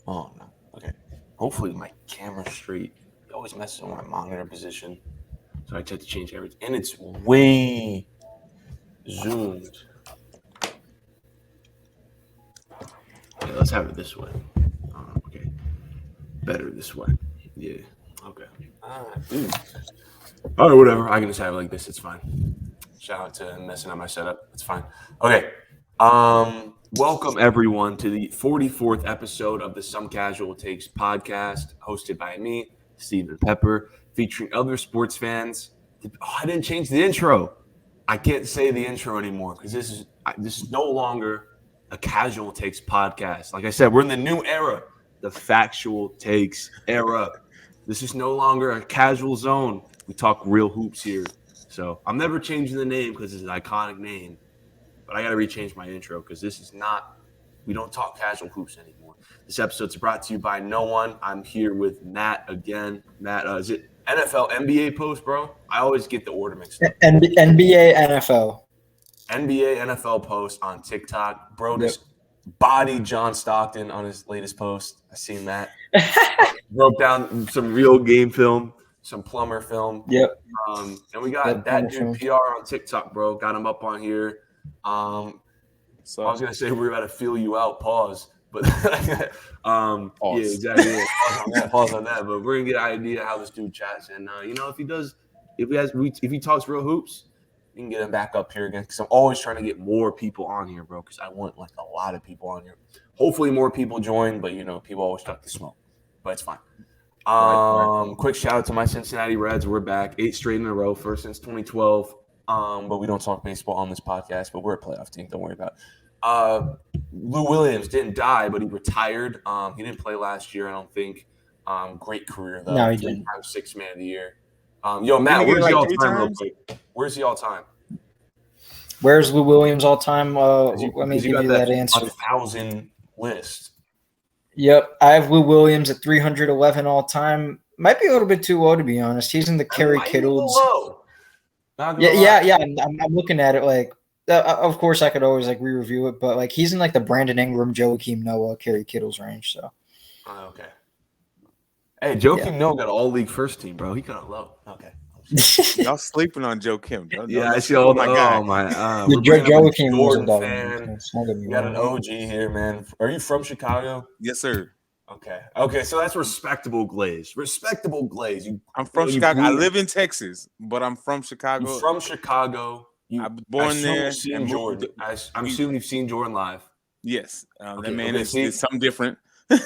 Oh no. Okay. Hopefully my camera's straight. It always messes with my monitor position, so I try to change everything, and it's way zoomed. Okay, let's have it this way. Okay, better this way. Yeah. Okay. Dude. All right, whatever. I can just have it like this. It's fine. Shout out to messing up my setup. It's fine. Okay. Welcome everyone to the 44th episode of the Some Casual Takes podcast, hosted by me, Stephen Pepper, featuring other sports fans. Oh, I didn't change the intro. I can't say the intro anymore because this is no longer a Casual Takes podcast. Like I said, we're in the new era, the Factual Takes era. This is no longer a casual zone. We talk real hoops here. So I'm never changing the name because it's an iconic name. But I got to rechange my intro because this is not, we don't talk casual hoops anymore. This episode's brought to you by no one. I'm here with Matt again. Matt, is it NFL, NBA post, bro? I always get the order mixed up. NBA, NFL. NBA, NFL post on TikTok. Bro just bodied John Stockton on his latest post. I seen that. Broke down some real game film, some plumber film. Yep. And we got that dude PR on TikTok, bro. Got him up on here. So I was gonna say we're about to feel you out. Pause, but Pause. Yeah, exactly. Yeah, pause on that. But we're gonna get an idea how this dude chats, and if he talks real hoops, we can get him back up here again. Because I'm always trying to get more people on here, bro. Because I want like a lot of people on here. Hopefully, more people join, but people always talk to smoke. But it's fine. Right. Quick shout out to my Cincinnati Reds. We're back 8 straight in a row, first since 2012. But we don't talk baseball on this podcast, but we're a playoff team. Don't worry about it. Lou Williams didn't die, but he retired. He didn't play last year, I don't think. Great career, though. No, he didn't. 6th man of the year. Yo, Matt, where's the all-time real quick? Where's the all-time? Where's Lou Williams all-time? Let me give you that answer. 1,000 list. Yep, I have Lou Williams at 311 all-time. Might be a little bit too low, to be honest. He's in the Kerry Kittles. Yeah. I'm looking at it like, of course, I could always like re-review it, but like he's in like the Brandon Ingram, Joakim Noah, Kerry Kittles range. So, okay. Hey, Joakim Noah got all league first team, bro. He got low. Okay. Y'all sleeping on Joakim? I see all my guy. Oh my, Joakim was a fan. You got an OG here, man. Are you from Chicago? Yes, sir. Okay. So that's respectable glaze. I'm from Chicago. I live in Texas, but I'm from Chicago. You're from Chicago. I was born there. I'm assuming you've seen Jordan live. Yes. That man is something different.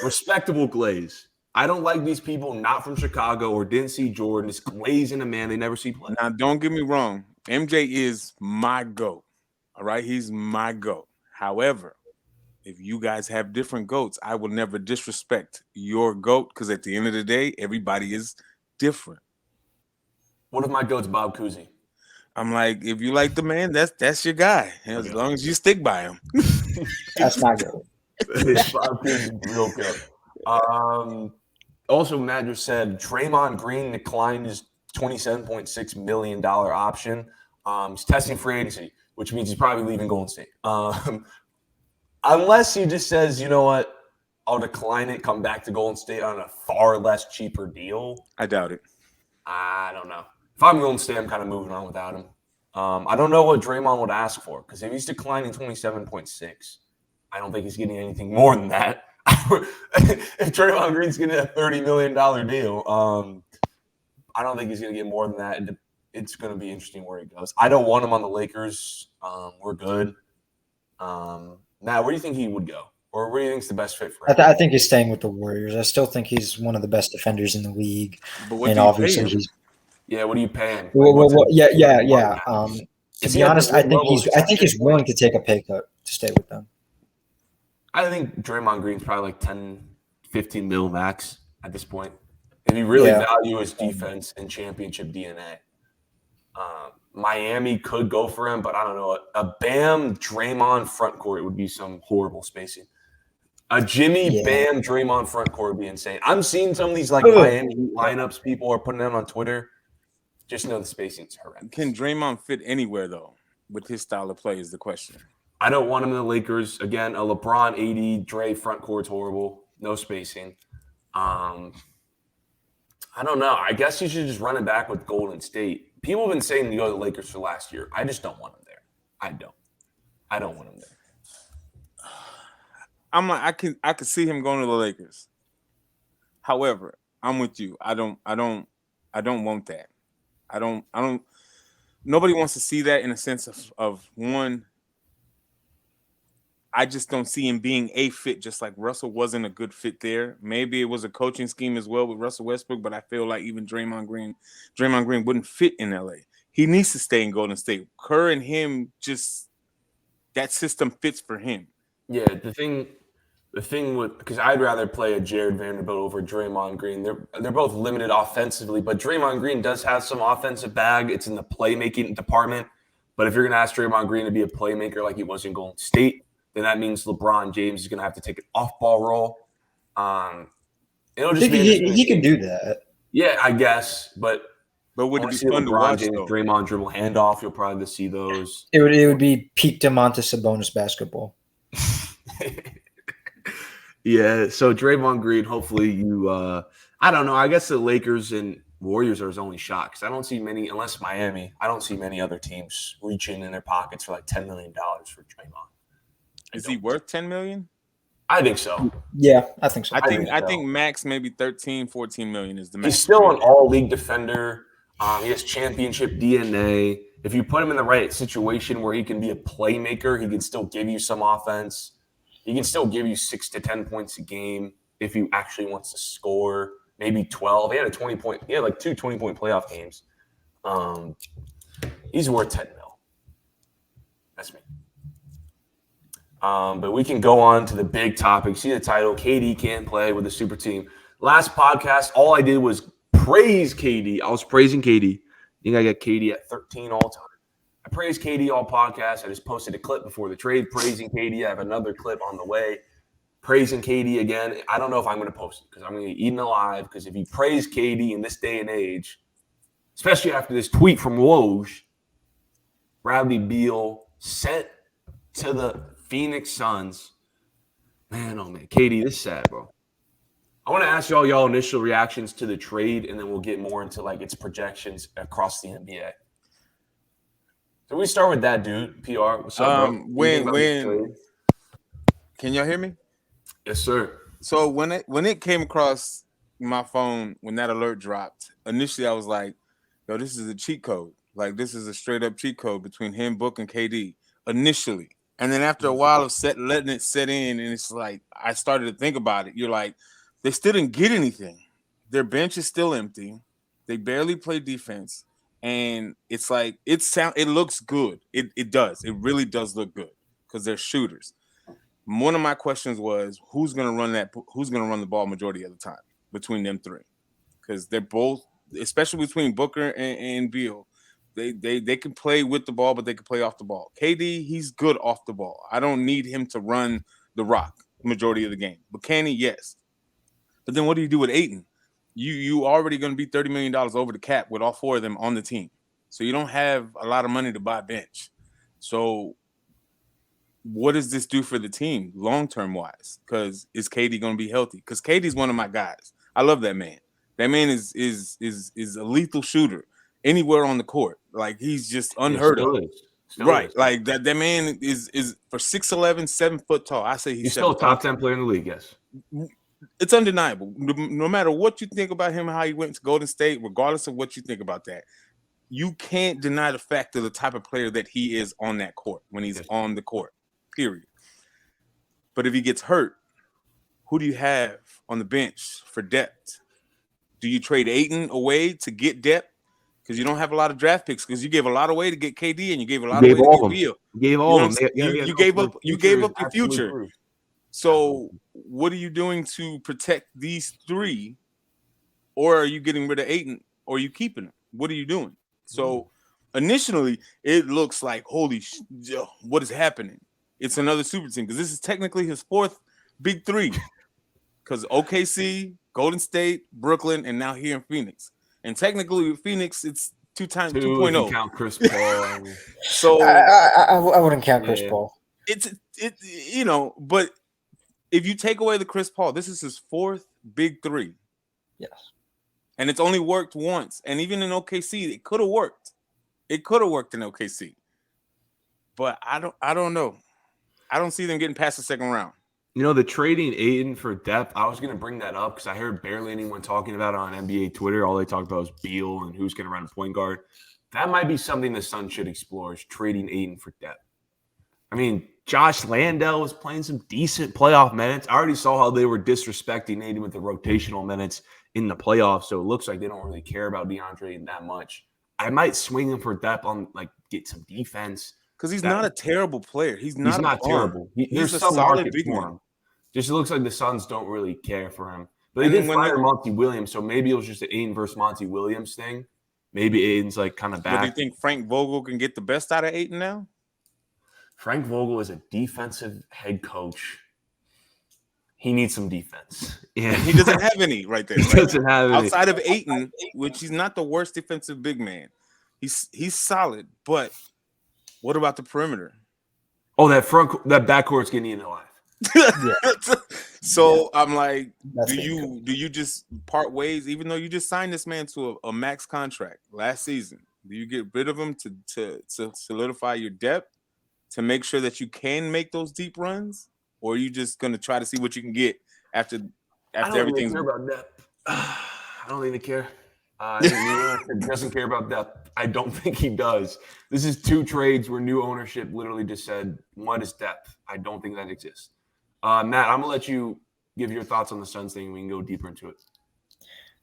Respectable glaze. I don't like these people not from Chicago or didn't see Jordan. It's glazing a man they never see play. Now, don't get me wrong. MJ is my GOAT. All right? He's my GOAT. However, if you guys have different GOATs, I will never disrespect your GOAT because at the end of the day, everybody is different. What if my GOAT's Bob Cousy? I'm like, if you like the man, that's your guy. As long as you stick by him. That's my GOAT. Bob Cousy, real good. Also, Matt just said Draymond Green declined his $27.6 million option. He's testing free agency, which means he's probably leaving Golden State. Unless he just says, you know what, I'll decline it, come back to Golden State on a far less cheaper deal. I doubt it. I don't know. If I'm Golden State, I'm kind of moving on without him. I don't know what Draymond would ask for because if he's declining 27.6, I don't think he's getting anything more than that. If Draymond Green's getting a $30 million deal, I don't think he's going to get more than that. It's going to be interesting where he goes. I don't want him on the Lakers. We're good. Matt, where do you think he would go? Or where do you think is the best fit for him? I think he's staying with the Warriors. I still think he's one of the best defenders in the league. But what do you pay him? Yeah, what do you pay him? Yeah. To be honest, I think he's willing to take a pay cut to stay with them. I think Draymond Green's probably like 10, 15 mil max at this point. If you really value his defense and championship DNA. Miami could go for him, but I don't know. A Bam Draymond front court would be some horrible spacing. A Jimmy Bam Draymond front court would be insane. I'm seeing some of these like Miami lineups people are putting them on Twitter. Just know the spacing's horrendous. Can Draymond fit anywhere though with his style of play is the question. I don't want him in the Lakers. Again, a LeBron 80, Dre front court's horrible. no spacing. I don't know. I guess you should just run it back with Golden State. People have been saying to go to the Lakers for last year. I just don't want him there. I don't want him there. I'm like, I could see him going to the Lakers. However, I'm with you. I don't want that. I don't. Nobody wants to see that in a sense of one. I just don't see him being a fit, just like Russell wasn't a good fit there. Maybe it was a coaching scheme as well with Russell Westbrook, but I feel like even Draymond Green wouldn't fit in LA. He needs to stay in Golden State. Kerr and him, just that system fits for him. Yeah, the thing with, because I'd rather play a Jared Vanderbilt over Draymond Green. They're both limited offensively, but Draymond Green does have some offensive bag. It's in the playmaking department. But if you're going to ask Draymond Green to be a playmaker like he was in Golden State, then that means LeBron James is going to have to take an off-ball role. It'll just he can do that. Yeah, I guess, but would it be fun to watch? James, Draymond dribble handoff, you'll probably see those. It would be peak Domantas Sabonis basketball. Yeah, so Draymond Green, hopefully you I don't know. I guess the Lakers and Warriors are his only shot because I don't see many, unless Miami, I don't see many other teams reaching in their pockets for like $10 million for Draymond. Is he worth $10 million? I think so. Yeah, I think so. I think max maybe 13, 14 million is the max. He's still an all-league defender. He has championship DNA. If you put him in the right situation where he can be a playmaker, he can still give you some offense. He can still give you 6 to 10 points a game if he actually wants to score, maybe 12. He had like 2 20-point playoff games. He's worth 10 mil. That's me. But we can go on to the big topic. See the title, KD can't play with the super team. Last podcast, all I did was praise KD. I was praising KD. I think I got KD at 13 all time. I praised KD all podcast. I just posted a clip before the trade praising KD. I have another clip on the way praising KD again. I don't know if I'm going to post it because I'm going to get eaten alive because if you praise KD in this day and age, especially after this tweet from Woj, Bradley Beal sent to the Phoenix Suns. Man, oh man, KD, this is sad, bro. I want to ask y'all initial reactions to the trade, and then we'll get more into like its projections across the NBA. So we start with that dude, PR. What's up, bro? When can y'all hear me? Yes, sir. So when it came across my phone, when that alert dropped, initially I was like, yo, this is a cheat code. Like this is a straight up cheat code between him, Book, and KD initially. And then after a while of letting it set in, and it's like I started to think about it. You're like, they still didn't get anything. Their bench is still empty. They barely play defense. And it's like it looks good. It does. It really does look good because they're shooters. One of my questions was who's gonna run the ball majority of the time between them three? Because they're both, especially between Booker and Beal, they can play with the ball, but they can play off the ball. KD, he's good off the ball. I don't need him to run the rock majority of the game. But can he? Yes. But then what do you do with Ayton? You already going to be $30 million over the cap with all four of them on the team. So you don't have a lot of money to buy bench. So what does this do for the team long-term wise? Because is KD going to be healthy? Because KD's one of my guys. I love that man. That man is a lethal shooter anywhere on the court. Like he's just unheard of. Right. Like that man is for 6'11", 7 foot tall. I say he's still a top 10 player in the league, yes. It's undeniable. No matter what you think about him, how he went to Golden State, regardless of what you think about that, you can't deny the fact of the type of player that he is on that court when he's on the court, period. But if he gets hurt, who do you have on the bench for depth? Do you trade Ayton away to get depth? Because you don't have a lot of draft picks because you gave a lot away to get KD and you gave a lot away to get Beal. You gave all of them. You gave up your future. Proof. So what are you doing to protect these three? Or are you getting rid of Ayton? Or are you keeping him? What are you doing? So initially, it looks like, holy what is happening? It's another super team because this is technically his fourth big three. Because OKC, Golden State, Brooklyn, and now here in Phoenix. And technically with Phoenix, it's 2.0. Count Chris Paul. So I wouldn't count Chris Paul. It's but if you take away the Chris Paul, this is his 4th big 3. Yes. And it's only worked once. And even in OKC, it could have worked. It could have worked in OKC. But I don't know. I don't see them getting past the second round. You know, the trading Ayton for depth, I was going to bring that up because I heard barely anyone talking about it on NBA Twitter. All they talked about was Beal and who's going to run a point guard. That might be something the Suns should explore, is trading Ayton for depth. I mean, Josh Landale was playing some decent playoff minutes. I already saw how they were disrespecting Ayton with the rotational minutes in the playoffs, so it looks like they don't really care about DeAndre Ayton that much. I might swing him for depth on, like, get some defense. Because he's not a terrible player. He's not terrible. There's a some solid market big for man. him. Just looks like the Suns don't really care for him. But they did fire Monty Williams, so maybe it was just an Ayton versus Monty Williams thing. Maybe Ayton's like kind of back. But do you think Frank Vogel can get the best out of Ayton now? Frank Vogel is a defensive head coach. He needs some defense. Yeah. He doesn't have any right there. He doesn't have any. Outside of Ayton, which he's not the worst defensive big man. He's solid, but what about the perimeter? Oh, that backcourt's getting eaten alive. So I'm like, do you just part ways, even though you just signed this man to a max contract last season? Do you get rid of him to solidify your depth, to make sure that you can make those deep runs, or are you just gonna try to see what you can get after everything's? I don't care about depth. I don't even care. He doesn't care about depth. I don't think he does. This is 2 trades where new ownership literally just said, what is depth? I don't think that exists. Matt, I'm going to let you give your thoughts on the Suns thing. We can go deeper into it.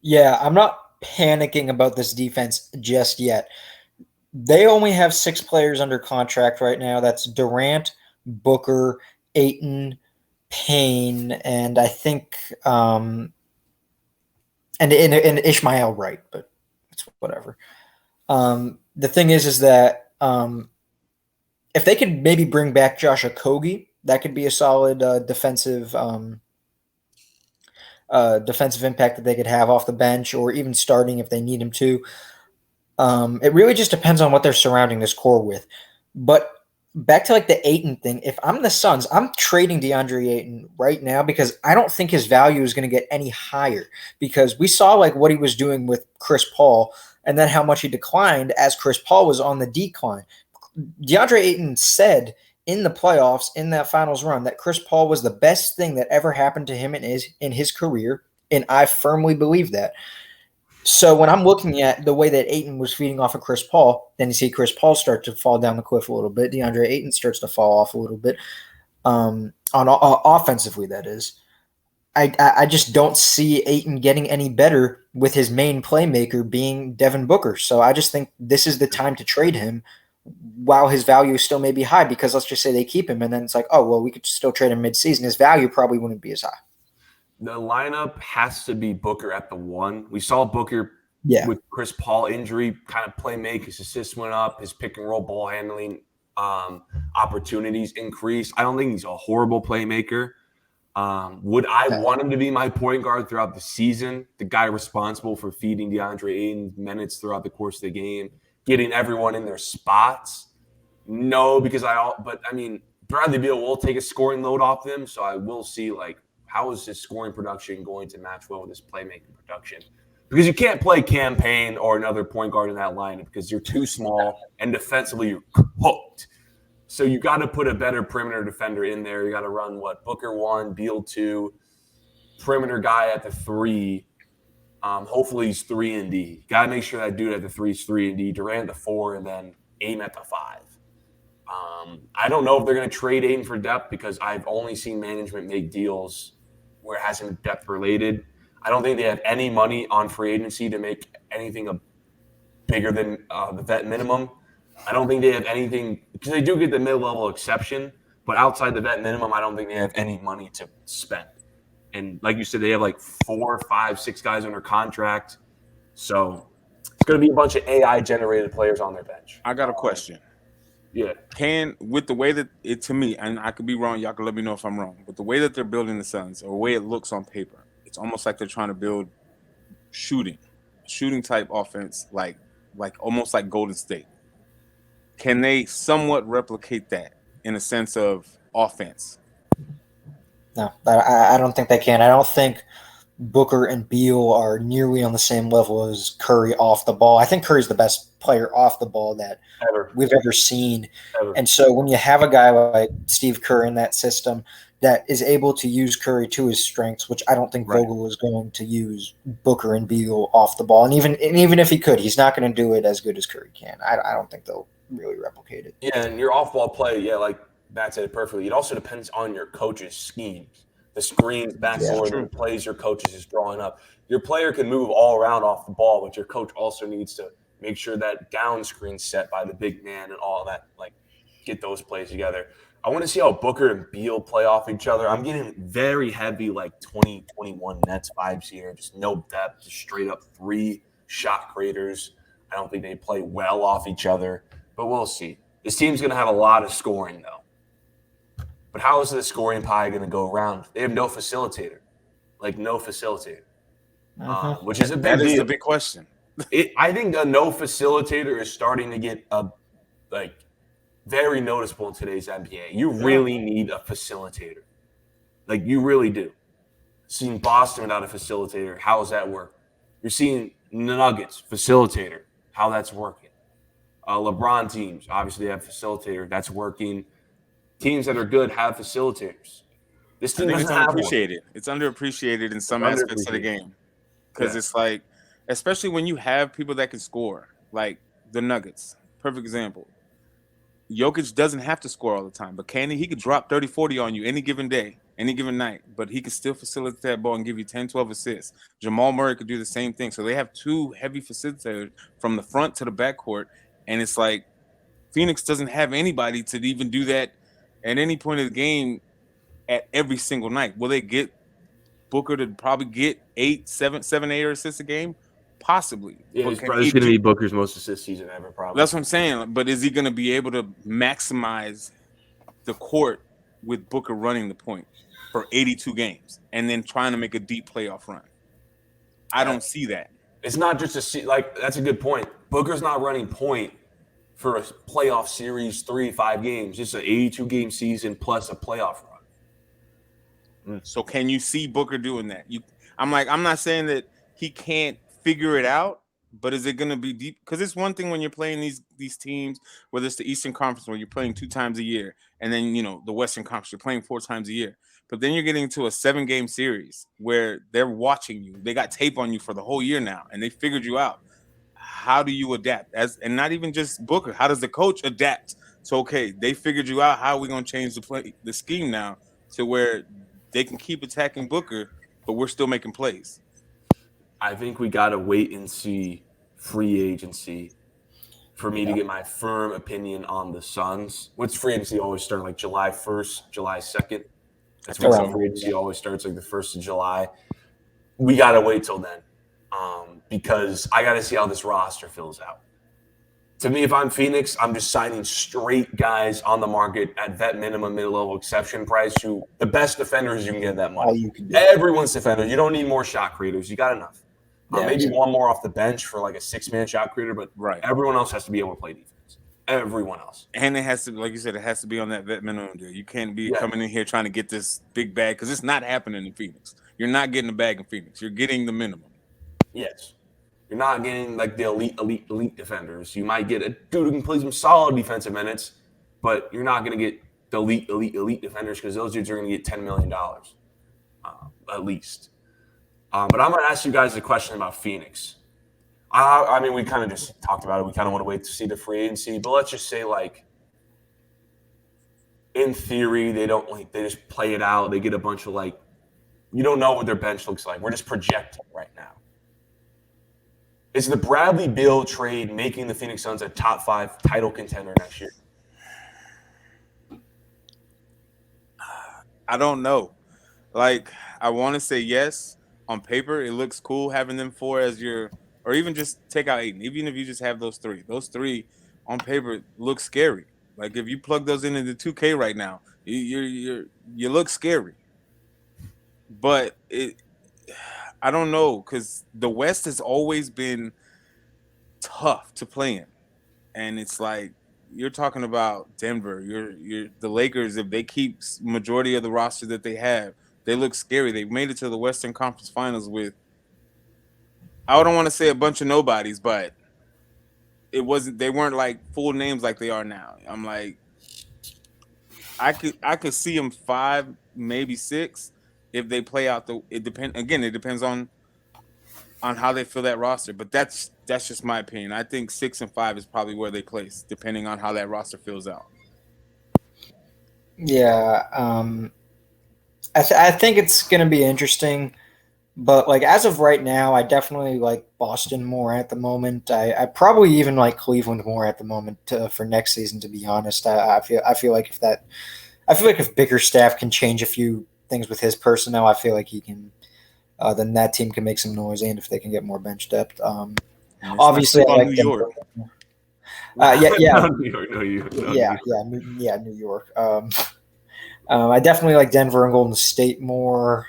Yeah, I'm not panicking about this defense just yet. They only have 6 players under contract right now. That's Durant, Booker, Ayton, Payne, and I think and Ishmael Wright, but it's whatever. The thing is that if they could maybe bring back Josh Okogie, that could be a solid defensive impact that they could have off the bench, or even starting if they need him to. It really just depends on what they're surrounding this core with. But back to like the Ayton thing, if I'm the Suns, I'm trading DeAndre Ayton right now because I don't think his value is going to get any higher, because we saw like what he was doing with Chris Paul and then how much he declined as Chris Paul was on the decline. DeAndre Ayton said in the playoffs, in that finals run, that Chris Paul was the best thing that ever happened to him in his career, and I firmly believe that. So when I'm looking at the way that Ayton was feeding off of Chris Paul, then you see Chris Paul start to fall down the cliff a little bit. DeAndre Ayton starts to fall off a little bit offensively, that is. I just don't see Ayton getting any better with his main playmaker being Devin Booker. So I just think this is the time to trade him while his value still may be high, because let's just say they keep him and then it's like, oh, well, we could still trade him mid-season. His value probably wouldn't be as high. The lineup has to be Booker at the 1. We saw Booker with Chris Paul injury kind of play make. His assists went up. His pick and roll ball handling opportunities increased. I don't think he's a horrible playmaker. Would I want him to be my point guard throughout the season? The guy responsible for feeding DeAndre Ayton minutes throughout the course of the game, getting everyone in their spots? No, because Bradley Beal will take a scoring load off them. So I will see how is his scoring production going to match well with his playmaking production? Because you can't play Cam Payne or another point guard in that lineup because you're too small and defensively you're hooked. So you got to put a better perimeter defender in there. You got to run Booker 1, Beal 2, perimeter guy at the 3. Hopefully he's 3 and D. Got to make sure that dude at the 3 is 3 and D. Durant at the 4, and then Ayton at the 5. I don't know if they're going to trade Ayton for depth because I've only seen management make deals where it hasn't been depth related. I don't think they have any money on free agency to make anything bigger than the vet minimum. I don't think they have anything because they do get the mid-level exception, but outside the vet minimum, I don't think they have any money to spend. And like you said, they have 4, 5, 6 guys under contract. So it's going to be a bunch of AI-generated players on their bench. I got a question. Yeah. With the way that it, to me, and I could be wrong, y'all can let me know if I'm wrong, but the way that they're building the Suns, or the way it looks on paper, it's almost like they're trying to build shooting type offense, like almost like Golden State. Can they somewhat replicate that in a sense of offense? No, I don't think they can. I don't think Booker and Beal are nearly on the same level as Curry off the ball. I think Curry's the best player off the ball that we've ever seen. And so when you have a guy like Steve Kerr in that system that is able to use Curry to his strengths, which I don't think Vogel is going to use Booker and Beal off the ball. And even if he could, he's not going to do it as good as Curry can. I don't think they'll really replicate it. Yeah, and your off-ball play, like Matt said it perfectly. It also depends on your coach's schemes. The screens, backdoor, the plays your coaches is drawing up. Your player can move all around off the ball, but your coach also needs to make sure that down screen's set by the big man and all that, get those plays together. I want to see how Booker and Beal play off each other. I'm getting very heavy 2021 Nets vibes here. Just no depth, just straight up 3 shot creators. I don't think they play well off each other, but we'll see. This team's going to have a lot of scoring, though. But how is the scoring pie going to go around? They have no facilitator. No facilitator. Which is a big deal. That is the big question. I think the no facilitator is starting to get very noticeable in today's NBA. You really need a facilitator. You really do. Seeing Boston without a facilitator, how does that work? You're seeing Nuggets, facilitator, how that's working. LeBron teams, obviously they have facilitator. That's working. Teams that are good have facilitators. This team doesn't have underappreciated. It's underappreciated in some aspects of the game. Because it's especially when you have people that can score, like the Nuggets. Perfect example. Jokic doesn't have to score all the time, but he could drop 30, 40 on you any given day, any given night, but he can still facilitate that ball and give you 10, 12 assists. Jamal Murray could do the same thing. So they have 2 heavy facilitators from the front to the backcourt, and it's Phoenix doesn't have anybody to even do that at any point of the game at every single night. Will they get Booker to probably get 7, 8 assists a game? Possibly. Yeah, he's going to be Booker's most assist season ever, probably. That's what I'm saying. But is he going to be able to maximize the court with Booker running the point for 82 games and then trying to make a deep playoff run? I don't see that. It's not just that's a good point. Booker's not running point for a playoff series, 3-5 games. It's an 82-game season plus a playoff run. So can you see Booker doing that? I'm not saying that he can't figure it out, but is it going to be deep? Because it's one thing when you're playing these teams, whether it's the Eastern Conference where you're playing 2 times a year, and then the Western Conference you're playing 4 times a year. But then you're getting to a 7-game series where they're watching you. They got tape on you for the whole year now, and they figured you out. How do you adapt? And not even just Booker. How does the coach adapt? So okay, they figured you out. How are we going to change the scheme now to where they can keep attacking Booker, but we're still making plays? I think we got to wait and see free agency for me to get my firm opinion on the Suns. What's free agency always start July 1st, July 2nd? That's when free agency always starts the 1st of July. We got to wait till then because I got to see how this roster fills out. To me, if I'm Phoenix, I'm just signing straight guys on the market at vet minimum, mid-level exception price. The best defenders you can get that money. Everyone's defender. You don't need more shot creators. You got enough. Maybe one more off the bench for a 6-man shot creator, but everyone else has to be able to play defense. Everyone else. And it has to, like you said, it has to be on that vet minimum deal. You can't be coming in here trying to get this big bag because it's not happening in Phoenix. You're not getting a bag in Phoenix. You're getting the minimum. Yes. You're not getting the elite defenders. You might get a dude who can play some solid defensive minutes, but you're not going to get the elite defenders because those dudes are going to get $10 million at least. But I'm going to ask you guys a question about Phoenix. I mean, we kind of just talked about it. We kind of want to wait to see the free agency, but let's just say in theory, they just play it out. They get a bunch of you don't know what their bench looks like. We're just projecting right now. Is the Bradley Beal trade making the Phoenix Suns a top 5 title contender next year? I don't know. I want to say yes. On paper, it looks cool having them 4 as your, or even just take out Ayton. Even if you just have those 3. Those 3 on paper look scary. If you plug those into the 2K right now, you look scary. But I don't know, because the West has always been tough to play in. And it's you're talking about Denver, you're the Lakers, if they keep majority of the roster that they have, They look scary. They made it to the Western Conference Finals with, I don't want to say a bunch of nobodies, but they weren't like full names like they are now. I'm like, I could see them 5, maybe 6 if they play out it depends on how they fill that roster. But that's just my opinion. I think 6 and 5 is probably where they place, depending on how that roster fills out. Yeah, I think it's going to be interesting, but like as of right now, I definitely like Boston more at the moment. I probably even like Cleveland more at the moment for next season. To be honest, I feel like if Bickerstaff can change a few things with his personnel, I feel like he can. Then that team can make some noise, and if they can get more bench depth, obviously I like New Denver. York. New York. I definitely like Denver and Golden State more.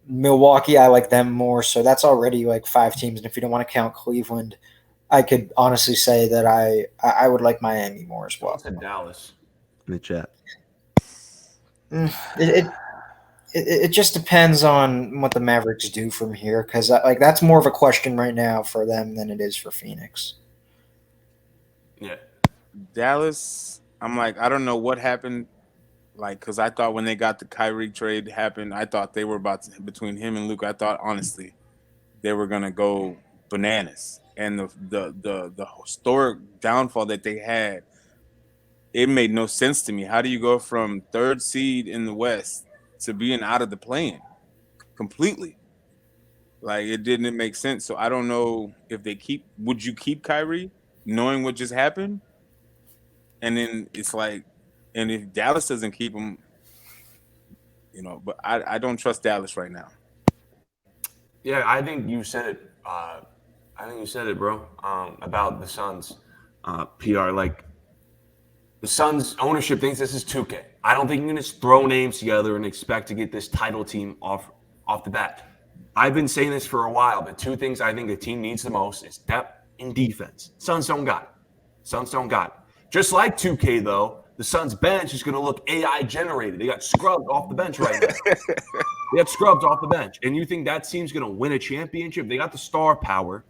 Milwaukee, I like them more. So that's already like 5 teams. And if you don't want to count Cleveland, I could honestly say that I would like Miami more as well. Dallas in the chat. It just depends on what the Mavericks do from here, because like that's more of a question right now for them than it is for Phoenix. Yeah, Dallas. I'm like, I don't know what happened. Like, because I thought when they got the Kyrie trade happened, I thought they were between him and Luke. I thought honestly they were gonna go bananas, and the historic downfall that they had, it made no sense to me. How do you go from 3rd seed in the West to being out of the play-in completely? Like, it didn't make sense. So I don't know if would you keep Kyrie knowing what just happened? And then it's like, and if Dallas doesn't keep him, but I don't trust Dallas right now. Yeah, I think you said it. Bro. About the Suns, PR. Like, the Suns ownership thinks this is 2K. I don't think you can just throw names together and expect to get this title team off the bat. I've been saying this for a while, but 2 things I think the team needs the most is depth and defense. Suns don't got it. Just like 2K, though, the Suns bench is going to look AI generated. They got scrubbed off the bench right now. And you think that team's going to win a championship? They got the star power,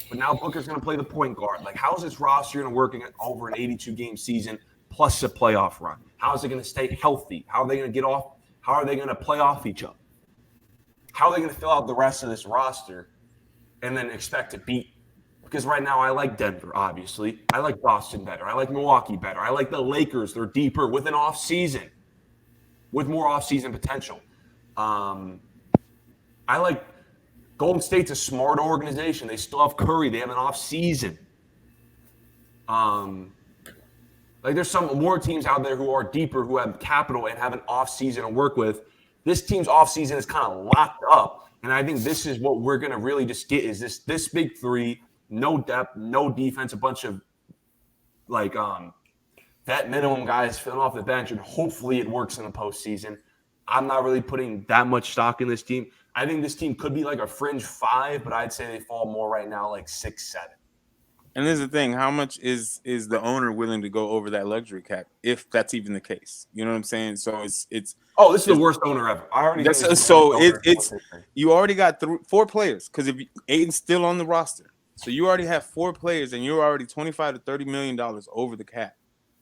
but now Booker's going to play the point guard. Like, how's this roster going to work over an 82-game season plus a playoff run? How's it going to stay healthy? How are they going to get off? How are they going to play off each other? How are they going to fill out the rest of this roster and then expect to beat? Because right now I like Denver, obviously. I like Boston better. I like Milwaukee better. I like the Lakers. They're deeper with an off-season, with more off-season potential. I like Golden State's a smart organization. They still have Curry. They have an off-season. Like, there's some more teams out there who are deeper, who have capital and have an off-season to work with. This team's off-season is kind of locked up, and I think this is what we're going to really just get is this big 3, no depth, no defense, a bunch of, like, vet minimum guys filling off the bench, and hopefully it works in the postseason. I'm not really putting that much stock in this team. I think this team could be like a fringe 5, but I'd say they fall more right now like 6, 7. And there's the thing: how much is the owner willing to go over that luxury cap, if that's even the case? You know what I'm saying? So it's. Oh, this is the worst owner ever. I already. It's you already got 4 players, because if Aiden's still on the roster, so you already have 4 players, and you're already $25 to $30 million over the cap.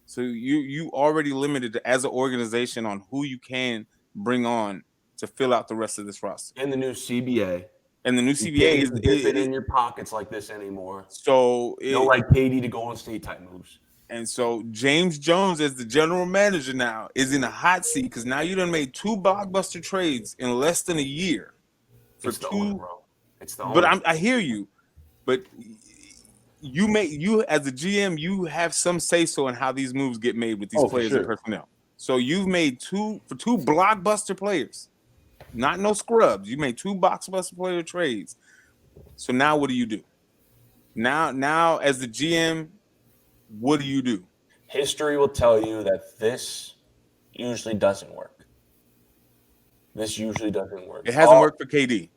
So you already limited as an organization on who you can bring on to fill out the rest of this roster. And the new CBA. And the new CBA isn't in your pockets like this anymore. So like KD to Golden State type moves. And so James Jones, as the general manager now, is in a hot seat because now you done made 2 blockbuster trades in less than a year. It's the owner, bro. It's the owner. But I hear you. But you as a GM, you have some say so in how these moves get made with these players and personnel. So you've made 2 blockbuster players. Not no scrubs. You made 2 blockbuster player trades. So now what do you do? Now as the GM, what do you do? History will tell you that this usually doesn't work. It hasn't worked for KD.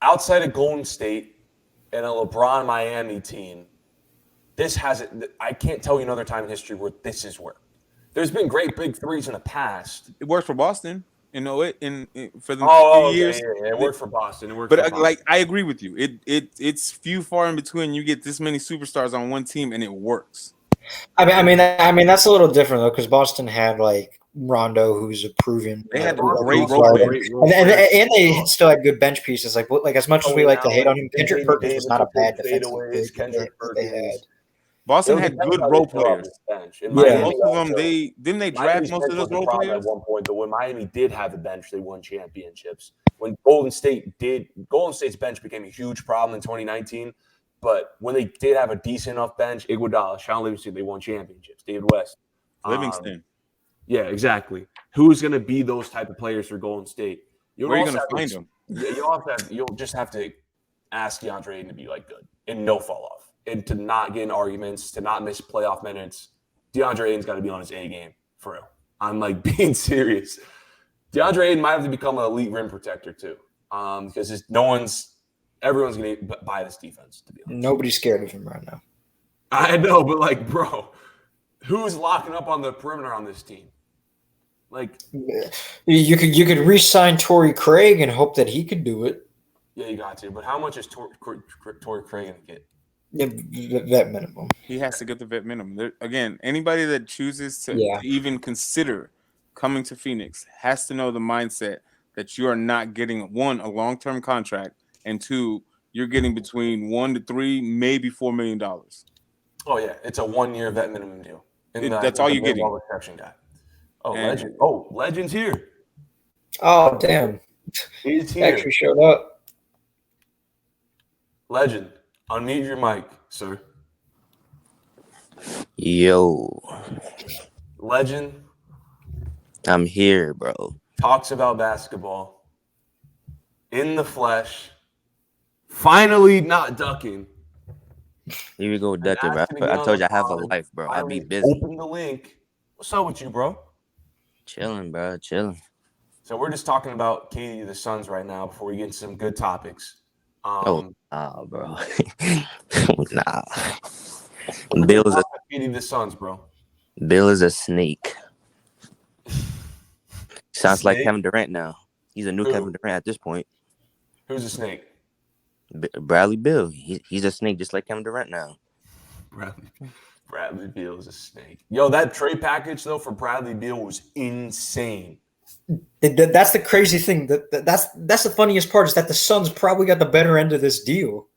Outside of Golden State and a LeBron Miami team, this hasn't. I can't tell you another time in history where this has worked. There's been great big threes in the past. It worked for Boston. For the few years. Yeah. It worked for Boston. I agree with you. It's few far in between. You get this many superstars on one team, and it works. I mean that's a little different though, because Boston had like Rondo, who's a proven. They had great role players, and they still had good bench pieces. Like as much as we like to hate on him, Kendrick Perkins was not a bad defensive big that they had. Boston had good role players. Most of them, they draft most of those role players at one point. But when Miami did have a bench, they won championships. When Golden State's bench became a huge problem in 2019. But when they did have a decent enough bench, Iguodala, Sean Livingston, they won championships. David West, Livingston. Yeah, exactly. Who's going to be those type of players for Golden State? Where are you going to find them? You'll just have to ask DeAndre Ayton to be like good and no fall off. And to not get in arguments, to not miss playoff minutes, DeAndre Ayton's got to be on his A game, for real. I'm like being serious. DeAndre Ayton might have to become an elite rim protector too, because everyone's going to buy this defense. To be honest, nobody's scared of him right now. I know, but like, bro, who's locking up on the perimeter on this team? Like, you could re-sign Torrey Craig and hope that he could do it. Yeah, you got to. But how much is Torrey Craig going to get? Yeah, vet minimum. He has to get the vet minimum. Again, anybody that chooses to even consider coming to Phoenix has to know the mindset that you are not getting, one, a long-term contract, and two, you're getting between $1 to $3, maybe $4 million. Oh, yeah. It's a 1-year vet minimum deal. That's all you're getting. Guy. Oh, legend. Oh, legend's here. Oh, damn. He's here. Actually showed up. Legend. Unmute your mic, sir. Yo. Legend. I'm here, bro. Talks about basketball. In the flesh. Finally not ducking. Here we go, ducking, bro. I told you I have a life, bro. I be busy. Open the link. What's up with you, bro? Chilling, bro. Chilling. So we're just talking about KD the Suns right now before we get into some good topics. Bro. Nah. Bill is KD the Suns, bro. Bill is a snake. Sounds like Kevin Durant now. He's a new Kevin Durant at this point. Who's a snake? Bradley Beal. He's a snake just like Kevin Durant now. Bradley Beal is a snake. Yo, that trade package, though, for Bradley Beal was insane. That's the crazy thing. That's the funniest part is that the Suns probably got the better end of this deal.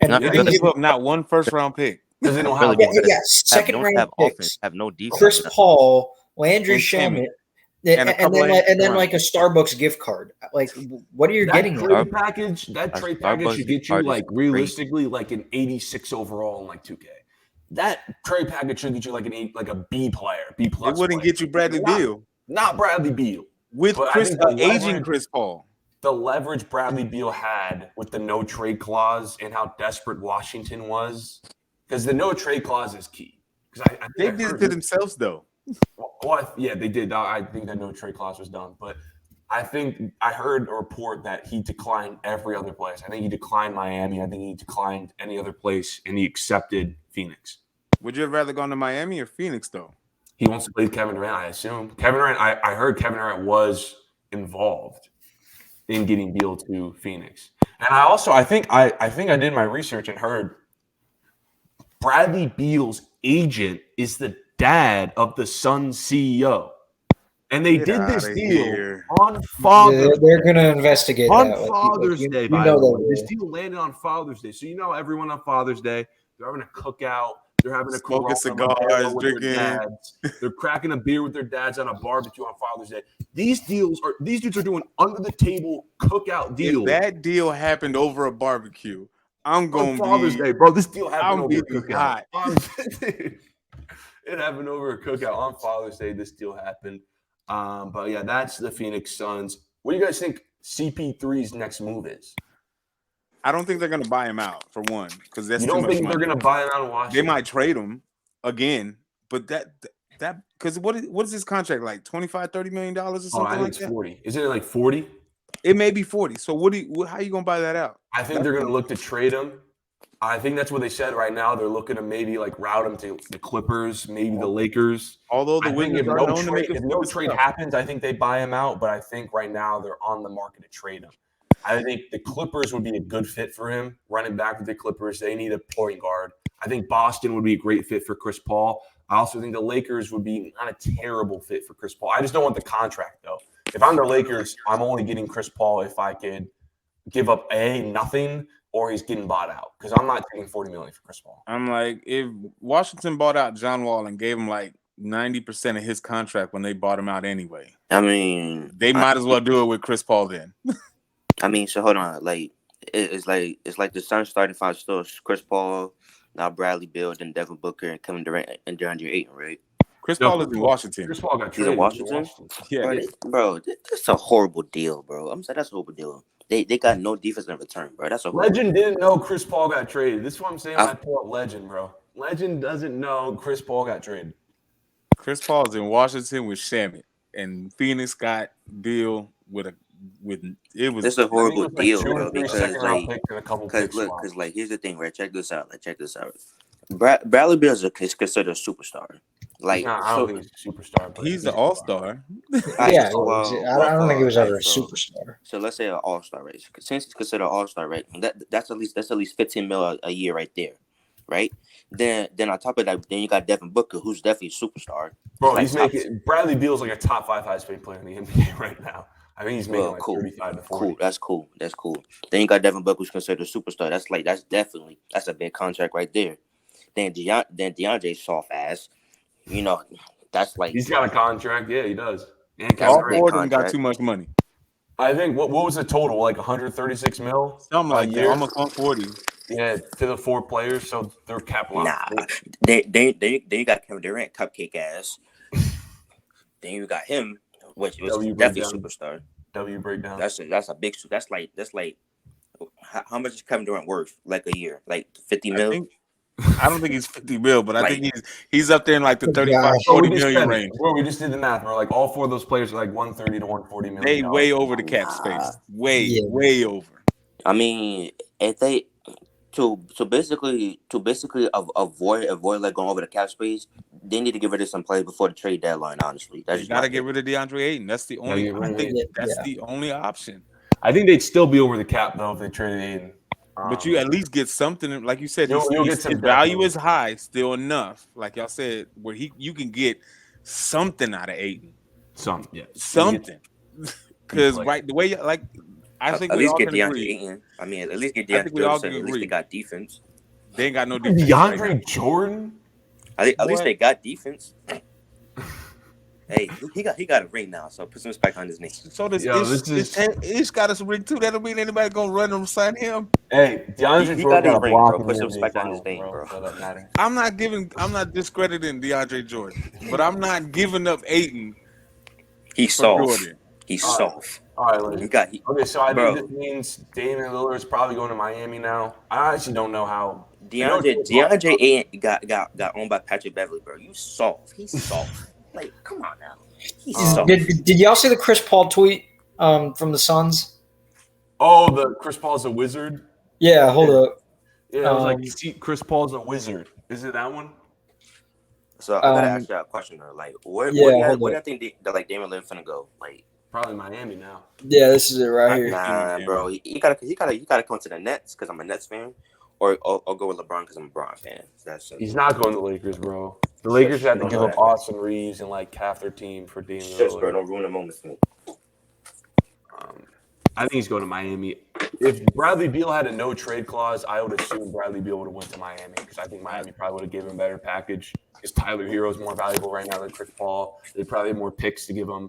And they didn't give up not one first-round pick. Because they don't have second-round picks. Have no defense. Chris Paul, Landry Shamet, and then like a Starbucks gift card. Like, what are you getting? That trade package should get you like realistically like an 86 overall in like 2K. That trade package should get you like a B player, B plus. It wouldn't get you Bradley Beal. Not Bradley Beal. With aging Chris Paul. The leverage Bradley Beal had with the no trade clause and how desperate Washington was, because the no trade clause is key. Because they did it to themselves though. Well, yeah, they did. I think that no trade clause was done, but I think I heard a report that he declined every other place. I think he declined Miami. I think he declined any other place, and he accepted Phoenix. Would you have rather gone to Miami or Phoenix though? He wants to play Kevin Durant, I assume. Kevin Durant, I heard Kevin Durant was involved in getting Beal to Phoenix. And I think I did my research and heard Bradley Beal's agent is the dad of the Suns CEO. And they did this deal on Father's Day. They're going to investigate on that. Father's Day, by the way. This deal landed on Father's Day. So everyone on Father's Day, they're having a cookout. They're having a smoking cigars, drinking. They're cracking a beer with their dads on a barbecue on Father's Day. These dudes are doing under the table cookout deals. If that deal happened over a barbecue, I'm going on Father's Day, bro. This deal happened over a cookout. It happened over a cookout on Father's Day. This deal happened. But yeah, that's the Phoenix Suns. What do you guys think CP3's next move is? I don't think they're going to buy him out, for one, because that's you don't think they're going to buy him out in Washington? They might trade him again, but that because what is his contract like? $25-30 million or something I think like that? 40. Isn't it like 40? It may be 40. So how are you going to buy that out? I think they're going to look to trade him. I think that's what they said right now. They're looking to maybe like route him to the Clippers, maybe the Lakers. Although the Wizards are known to make if no trade happens, I think they buy him out. But I think right now they're on the market to trade him. I think the Clippers would be a good fit for him. Running back with the Clippers, they need a point guard. I think Boston would be a great fit for Chris Paul. I also think the Lakers would be not a terrible fit for Chris Paul. I just don't want the contract, though. If I'm the Lakers, I'm only getting Chris Paul if I could give up nothing or he's getting bought out because I'm not taking $40 million for Chris Paul. I'm like, if Washington bought out John Wall and gave him like 90% of his contract when they bought him out anyway, I mean, they might as well do it with Chris Paul then. I mean, so hold on, like it's like the Suns starting five still Chris Paul, now Bradley Beal, then Devin Booker and Kevin Durant and DeAndre Ayton, right? Chris Paul is in Washington. Chris Paul got traded. He's in Washington. Yeah, bro, that's a horrible deal, bro. I'm saying that's a horrible deal. They got no defense in return, bro. That's a Legend didn't know Chris Paul got traded. This is what I'm saying when I pull up Legend, bro. Legend doesn't know Chris Paul got traded. Chris Paul is in Washington with Shamit, and Phoenix got Beal with it was. It's a horrible deal, bro. Because here's the thing, right? Check this out. Bradley Beal is considered a superstar. Like, I don't think he's a superstar. But he's an all-star. I don't think he was ever a superstar. So let's say an all-star, right? Since he's considered an all-star, right? That's at least $15 million a year right there, right? Then on top of that, then you got Devin Booker, who's definitely a superstar. Bro, he's making Bradley Beal's like a top 5 highest paid player in the NBA right now. I think he's making like 35 to 40. Cool. That's cool. Then you got Devin Booker, who's considered a superstar. That's a big contract right there. Then DeAndre soft ass. You know, that's like he's got a contract. Yeah, he does. And all four of them got too much money. I think what was the total? Like 136 mil? Something like that. Almost 140. Yeah, to the 4 players, so they're capped. Nah, then you got Kevin Durant, cupcake ass. Then you got him, which was definitely superstar. W breakdown. That's a big. That's like how much is Kevin Durant worth? Like a year, like 50 mil. I don't think he's 50 mil, but I think he's up there in like the 35-40 million range. Well, we just did the math. We're like all 4 of those players are like 130 to 140 million. They way over the cap space. Way over. I mean, if they to basically avoid like going over the cap space, they need to get rid of some players before the trade deadline. Honestly, you got to get rid of DeAndre Ayton. That's the only. The only option. I think they'd still be over the cap though if they traded Ayton. But you at least get something, like you said. His value is high, still enough. Like y'all said, where you can get something out of Ayton. Something. Because the way I think at we least all get can DeAndre agree. Ayton. I mean, at least get DeAndre Jordan. At least they got defense. They ain't got no defense. DeAndre Jordan. At least they got defense. Hey, he got a ring now, so put some respect on his name. So Ish got us a ring too. That don't mean anybody gonna run and sign him. Hey, DeAndre Jordan got a ring, bro. Put some respect on his name, bro. I'm not discrediting DeAndre Jordan, but I'm not giving up Ayton. He's soft. He's soft. All right, okay. So I think this means Damian Lillard is probably going to Miami now. I actually don't know how. DeAndre Ayton got owned by Patrick Beverley, bro. You soft. He's soft. Like, come on now. Did y'all see the Chris Paul tweet from the Suns? Oh, the Chris Paul's a wizard? Yeah, hold up. Yeah, I was like, see, Chris Paul's a wizard. Is it that one? So I gotta ask you a question though. Like, where do you think that like Damian Lillard finna go? Like, probably Miami now. Yeah, this is it right here. Nah, bro. You gotta come to the Nets because I'm a Nets fan, or go with LeBron because I'm a LeBron fan. He's not going to the Lakers, bro. The Lakers had to give up Austin Reeves and like half their team for Damian Lillard. Bro, don't ruin the moment for me. I think he's going to Miami. If Bradley Beal had a no trade clause, I would assume Bradley Beal would have went to Miami because I think Miami probably would have given him a better package. Because Tyler Hero is more valuable right now than Chris Paul. They probably have more picks to give him.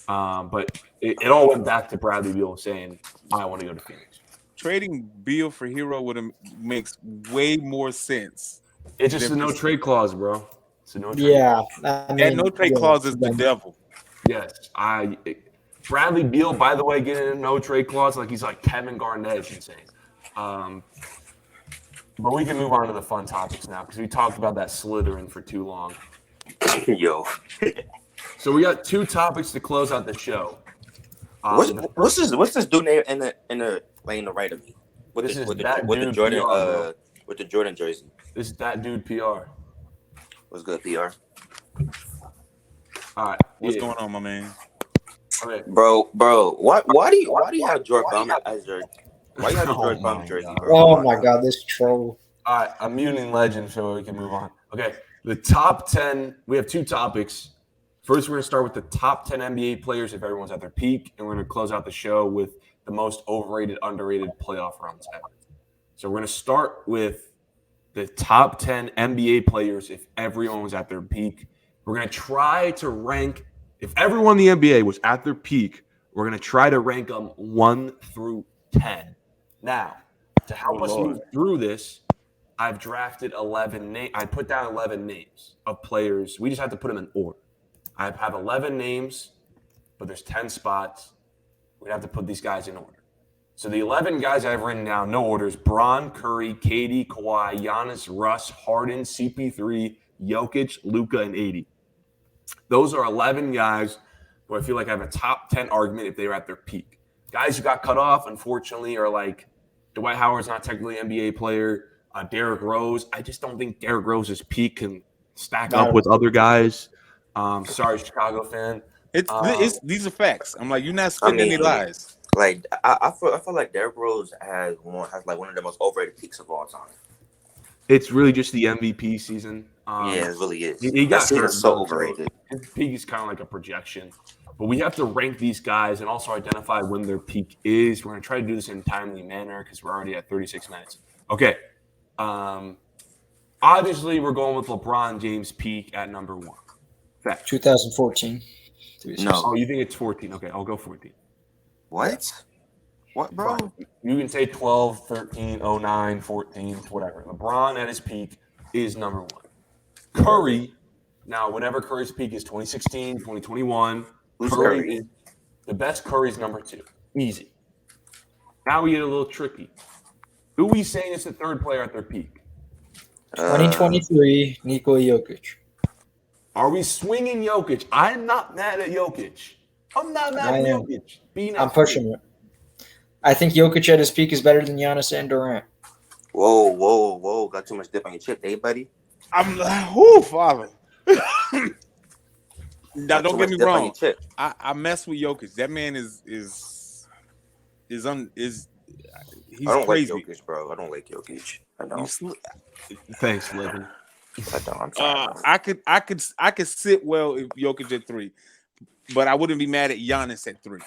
But it all went back to Bradley Beal saying, "I want to go to Phoenix." Trading Beal for Hero makes way more sense. It's just a no trade clause, bro. It's a no trade. Yeah, that no trade clause is the devil. Yes, Bradley Beal, by the way, getting a no trade clause like he's like Kevin Garnett. It's insane. But we can move on to the fun topics now because we talked about that Slytherin for too long. Yo. So we got 2 topics to close out the show. What's this dude name in the right of me? With the Jordan with the Jordan jersey. This is that dude PR. What's good, PR? All right. What's going on, my man? Okay. Bro, why do you have George Bum as your why you have the George Bum jersey, bro? Oh my god, this troll. All right, I'm muting Legend so we can move on. Okay, the top 10. We have two topics. First, we're going to start with the top 10 NBA players if everyone's at their peak, and we're going to close out the show with the most overrated, underrated playoff runs ever. So we're going to start with the top 10 NBA players if everyone was at their peak. We're going to try to rank, if everyone in the NBA was at their peak, we're going to try to rank them 1 through 10. Now, to help us move through this, I've drafted 11 names. I put down 11 names of players. We just have to put them in order. I have 11 names, but there's 10 spots. We'd have to put these guys in order. So the 11 guys I've written down, no orders: Bron, Curry, KD, Kawhi, Giannis, Russ, Harden, CP3, Jokic, Luka, and 80. Those are 11 guys who I feel like I have a top 10 argument if they were at their peak. Guys who got cut off, unfortunately, are like Dwight Howard's not technically an NBA player. Derrick Rose. I just don't think Derrick Rose's peak can stack up with other guys. Sorry, Chicago fan. It's these are facts. I'm like, you're not spitting any lies. Like I feel like Derrick Rose has like one of the most overrated peaks of all time. It's really just the MVP season. Yeah, it really is. He got so overrated. His peak is kind of like a projection. But we have to rank these guys and also identify when their peak is. We're going to try to do this in a timely manner because we're already at 36 minutes. Okay. Obviously, we're going with LeBron James' peak at number 1. Fact. 2014. No. Oh, you think it's 14? Okay, I'll go 14. What? What, bro? Fine. You can say 12, 13, 09, 14, whatever. LeBron at his peak is number 1. Curry, now, whenever Curry's peak is 2016, 2021, Curry is the best. Curry's number 2. Easy. Now we get a little tricky. Who are we saying is the third player at their peak? 2023, Nikola Jokic. Are we swinging Jokic? I'm not mad at Jokic. I'm not mad at Jokic. I'm pushing it. I think Jokic at his peak is better than Giannis and Durant. Whoa. Got too much dip on your chip, buddy? I'm like, father. Now, don't get me wrong. I mess with Jokic. That man is he's I don't crazy. like Jokic, bro. I don't like Jokic. I don't. Thanks, Livin. I don't. I'm sorry. I could sit well if Jokic at 3, but I wouldn't be mad at Giannis at 3.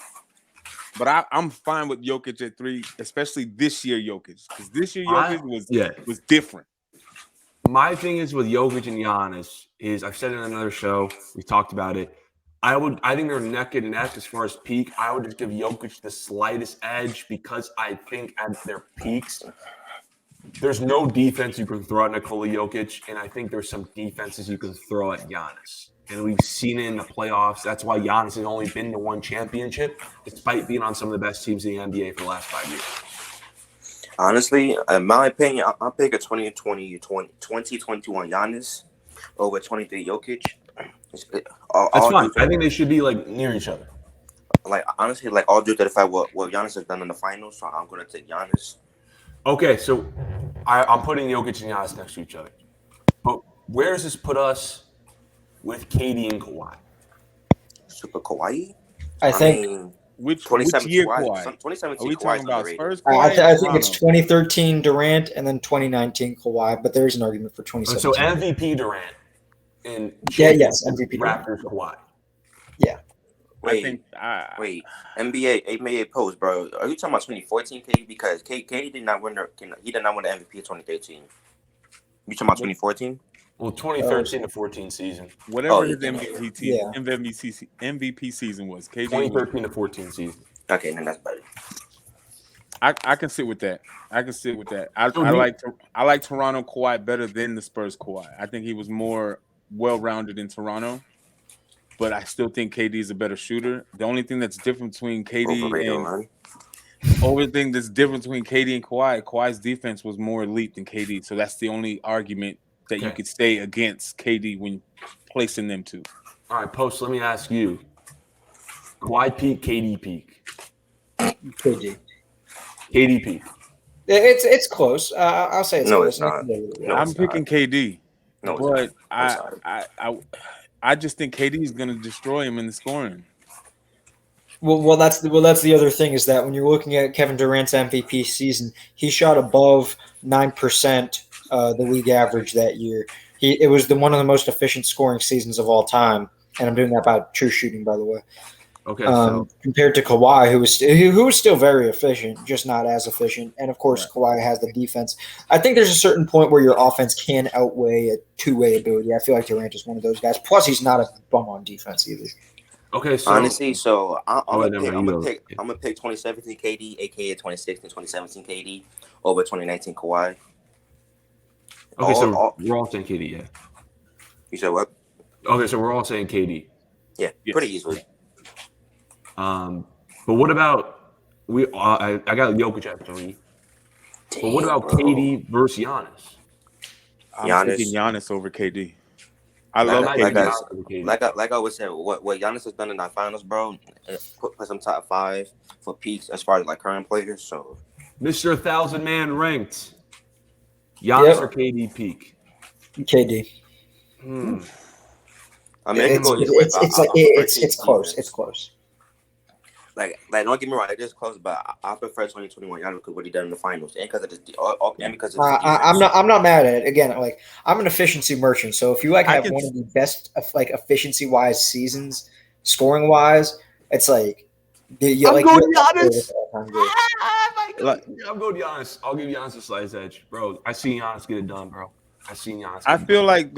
But I'm fine with Jokic at 3, especially this year Jokic, because this year Jokic was different. My thing is with Jokic and Giannis is, I've said it in another show, we talked about it. I think they're neck and neck as far as peak. I would just give Jokic the slightest edge because I think at their peaks, there's no defense you can throw at Nikola Jokic, and I think there's some defenses you can throw at Giannis. And we've seen it in the playoffs. That's why Giannis has only been to 1 championship, despite being on some of the best teams in the NBA for the last 5 years. Honestly, in my opinion, I'll pick a 2021 Giannis over 23 Jokic. That's fine. I think they should be like near each other. Like honestly, like all due to the fact what Giannis has done in the finals, so I'm gonna take Giannis. Okay, so I'm putting Jokic and Giannis next to each other. But where does this put us with KD and Kawhi? Super Kawhi? I think which Kawhi? year Kawhi? 2017 Are we talking about underrated. Spurs Kawhi? I think it's 2013 Durant and then 2019 Kawhi, but there is an argument for 2017. So MVP Durant and MVP Raptors Kawhi. Yeah. Wait, NBA post, bro. Are you talking about 2014 KD? Because KD did not win the MVP of 2013. You talking about 2014? Well, 2013 to 14 season. Whatever his MVP season was. KD 2013 to 14 season. Okay, then that's better. I can sit with that. I like Toronto Kawhi better than the Spurs Kawhi. I think he was more well-rounded in Toronto, but I still think KD is a better shooter. The only thing that's different between KD and Kawhi's defense was more elite than KD. So that's the only argument that you could stay against KD when placing them two. All right, Post, let me ask you. Kawhi peak, KD peak. KD peak. It's close. I'll say it's No, close. it's not. No, I'm picking KD, No, it's but not. I'm sorry. I just think KD is going to destroy him in the scoring. Well, that's the other thing is that when you're looking at Kevin Durant's MVP season, he shot above 9%, the league average that year. It was one of the most efficient scoring seasons of all time, and I'm doing that by true shooting, by the way. Okay, so compared to Kawhi, who was still very efficient, just not as efficient, and of course Kawhi has the defense. I think there's a certain point where your offense can outweigh a two-way ability. I feel like Durant is one of those guys. Plus, he's not a bum on defense either. okay, so Honestly, so I'm gonna pick 2017 KD, aka 2016, 2017 KD over 2019 Kawhi. Okay, we're all saying KD, yeah. You said what? Okay, so we're all saying KD. Yeah, yes. Pretty easily. But what about I got Jokic at 3. But what about KD versus Giannis? I'm picking Giannis over KD. I love KD. Like I was saying, what Giannis has done in our finals, bro, put some top 5 for peaks as far as like current players. So, Mr. 1,000 man ranked. Giannis or KD peak? KD. I mean, it's close. It's close. Like, don't get me wrong, it is close, but I prefer 2021 Giannis because what he done in the finals, and because of this, I'm not mad at it. Again, like I'm an efficiency merchant, so if you have one of the best efficiency wise seasons, scoring wise, it's like I'm going Giannis. I'm going Giannis. I'll give Giannis a slice edge, bro. I see Giannis get it done, bro. I feel like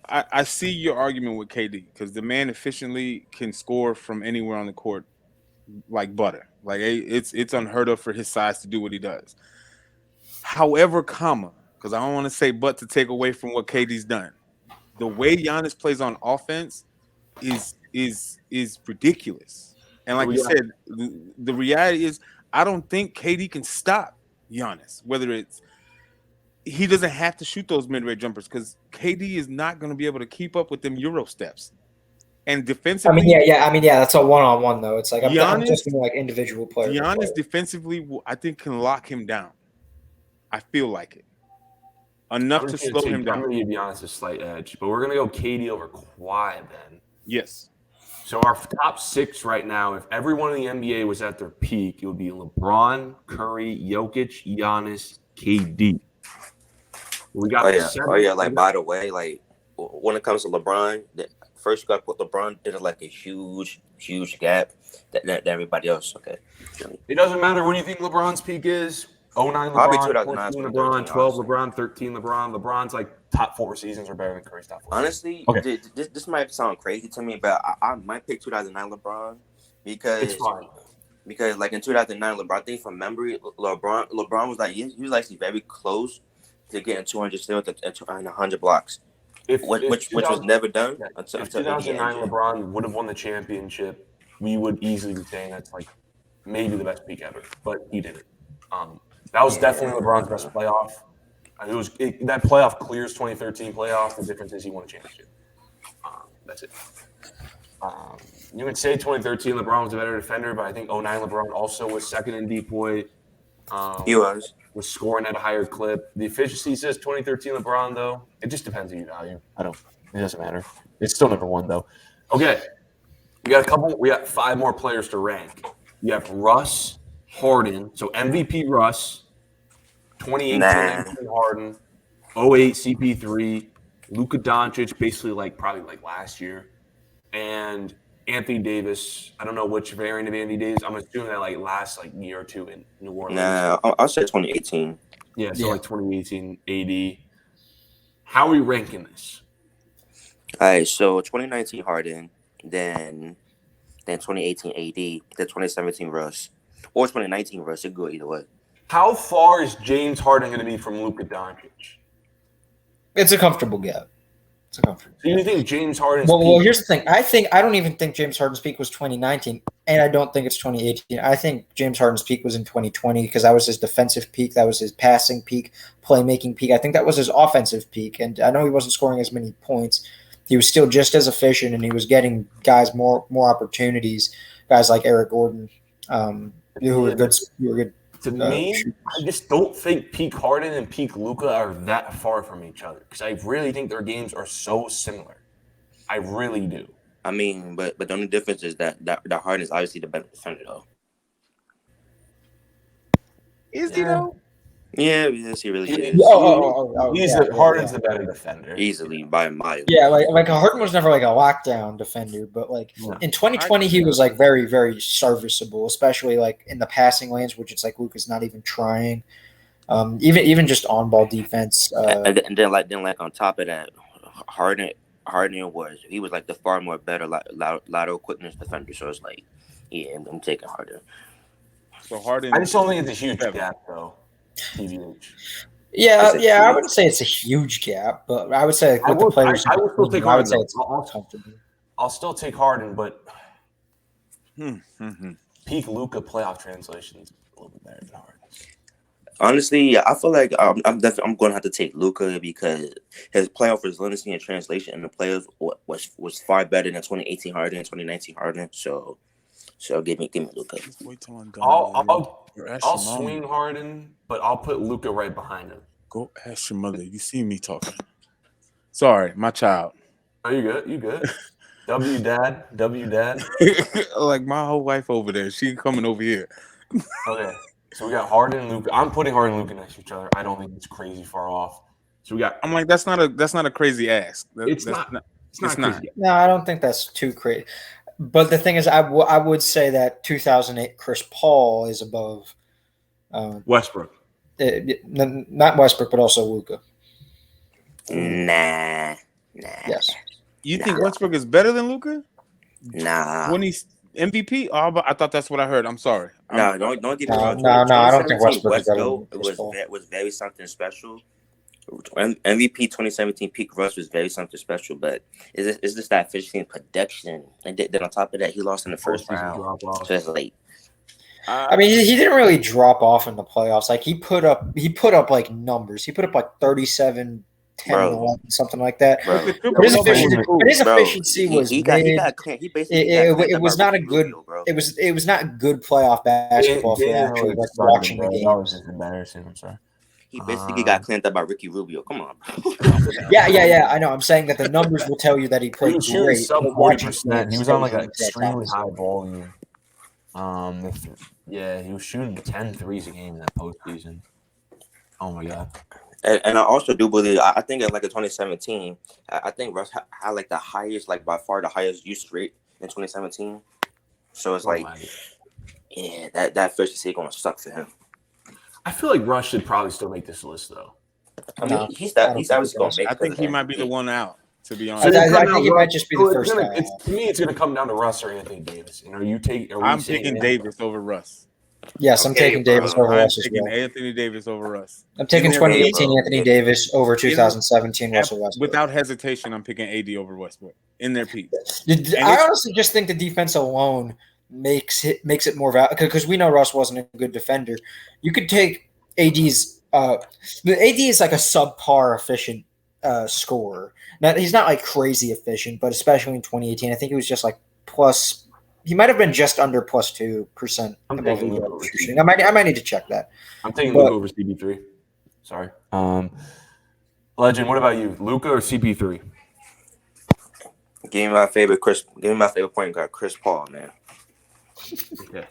I see your argument with KD because the man efficiently can score from anywhere on the court like butter. Like it's unheard of for his size to do what he does. However, because I don't want to say but to take away from what KD's done. The way Giannis plays on offense is ridiculous. And like you said, the reality is I don't think KD can stop Giannis. Whether it's he doesn't have to shoot those mid-range jumpers because KD is not going to be able to keep up with them Euro steps. And defensively, that's a one-on-one though. It's like I'm just thinking like individual players. Giannis defensively, I think, can lock him down. I feel like it enough to slow him down. I'm going to give Giannis a slight edge, but we're going to go KD over Kawhi then. Yes. So our top 6 right now, if everyone in the NBA was at their peak, it would be LeBron, Curry, Jokic, Giannis, KD. We got like by the way, like when it comes to LeBron, first you got to put LeBron in like a huge gap that everybody else. Okay, it doesn't matter when you think LeBron's peak is. 09 LeBron, 14 LeBron, 12 LeBron, 13 LeBron. LeBron's like top 4 seasons are better than Curry's top 4. Honestly, this might sound crazy to me, but I might pick 2009 LeBron because it's fine. Because like in 2009 LeBron, I think from memory, LeBron was like he was actually very close to getting 200 steals and 100 blocks, which was never done until 2009 LeBron would have won the championship. We would easily be saying that's like maybe the best peak ever, but he didn't. That was definitely LeBron's best playoff. That playoff clears 2013 playoff. The difference is he won a championship. That's it. You would say 2013 LeBron was a better defender, but I think 09 LeBron also was second in DPOY. He was scoring at a higher clip. The efficiency says 2013 LeBron, though. It just depends on your value. It doesn't matter. It's still number 1, though. Okay. We got 5 more players to rank. You have Russ, Harden. So MVP Russ, 2018 Harden, 08 CP3, Luka Doncic, basically probably last year, and Anthony Davis. I don't know which variant of Anthony Davis. I'm assuming that last year or 2 in New Orleans. Nah, I'll say 2018. Yeah, so 2018 AD. How are we ranking this? All right, so 2019 Harden, then 2018 AD, then 2017 Russ, or 2019 Russ. It could go either way. How far is James Harden going to be from Luka Doncic? It's a comfortable gap. So you think James Harden's Well, here's the thing. I don't even think James Harden's peak was 2019, and I don't think it's 2018. I think James Harden's peak was in 2020 because that was his defensive peak, that was his passing peak, playmaking peak. I think that was his offensive peak, and I know he wasn't scoring as many points. He was still just as efficient, and he was getting guys more opportunities. Guys like Eric Gordon, who were good To me, I just don't think peak Harden and peak Luka are that far from each other because I really think their games are so similar. I really do. I mean, but the only difference is that Harden is obviously the better defender, though. Is he though? Yeah, yes, he really is. Harden's the better defender. Easily by a mile. Yeah, like Harden was never like a lockdown defender, but like in 2020 he was like very, very serviceable, especially like in the passing lanes, which it's like Luka's not even trying. Even just on ball defense. And then on top of that, Harden was like the far more better lateral quickness defender. So it's like, yeah, I'm taking Harden. So Harden. I just don't think it's a huge gap though. TBH. Yeah, I wouldn't say it's a huge gap, but I would say like, with the players, I would still take Harden. I would say it's comfortable. I'll still take Harden, but peak Luka playoff translation is a little bit better than Harden. Honestly, I feel like I'm going to have to take Luka because his playoff resiliency and translation in the playoffs was far better than 2018 Harden and 2019 Harden. So give me Luka. Wait till I'm done. I'll swing Harden, but I'll put Luka right behind him. Go ask your mother. You see me talking. Sorry, my child. Oh, you good? You good? W dad. Like my whole wife over there. She coming over here. Okay. So we got Harden and Luka. I'm putting Harden and Luka next to each other. I don't think it's crazy far off. So we got. I'm like, that's not a crazy ask. It's not. No, I don't think that's too crazy. But the thing is, I would say that 2008 Chris Paul is above Westbrook. Not Westbrook, but also Luka. Nah. Yes. You think Westbrook is better than Luka? Nah. When he's MVP? Oh, but I thought that's what I heard. I'm sorry. No, don't get me wrong. No, I don't think Westbrook is better than Chris Paul. Was very something special. MVP 2017 peak Russ was very something special, but it's just that efficiency and production, and then on top of that, he lost in the first round. So it's like, I mean, he didn't really drop off in the playoffs. Like he put up like numbers. He put up like 37, 10, 11, something like that. But his efficiency was it was not a good. It was not good playoff basketball for actually like watching the game. That was just embarrassing. I'm sorry. He basically got cleaned up by Ricky Rubio. Come on, bro. Yeah. I know. I'm saying that the numbers will tell you that he played great. Sub 40%. He was on like an extremely high volume. He was shooting 10 threes a game in that postseason. Oh my god. And I also do believe. I think in like 2017, I think Russ had like the highest, like by far the highest usage rate in 2017. So it's that efficiency gonna suck for him. I feel like Russ should probably still make this list, though. I mean, he's obviously going to make. I think he might be the one out. To be honest, I think he might just be the first guy. To me, it's going to come down to Russ or Anthony Davis. And I'm picking Davis over Russ. Yes, I'm taking Davis over Russ as well. Anthony Davis over Russ. I'm taking 2018 Anthony Davis over 2017 Russell Westbrook. Without hesitation, I'm picking AD over Westbrook in their peak. I honestly just think the defense alone makes it more valuable because we know Russ wasn't a good defender. You could take AD's AD is like a subpar efficient scorer. Now he's not like crazy efficient, but especially in 2018, I think he was just like plus. He might have been just under plus 2%. I might need to check that. I'm taking Luka over CP3. Sorry. Legend, what about you? Luka or CP3? Give me my favorite point guard, Chris Paul, man. Okay.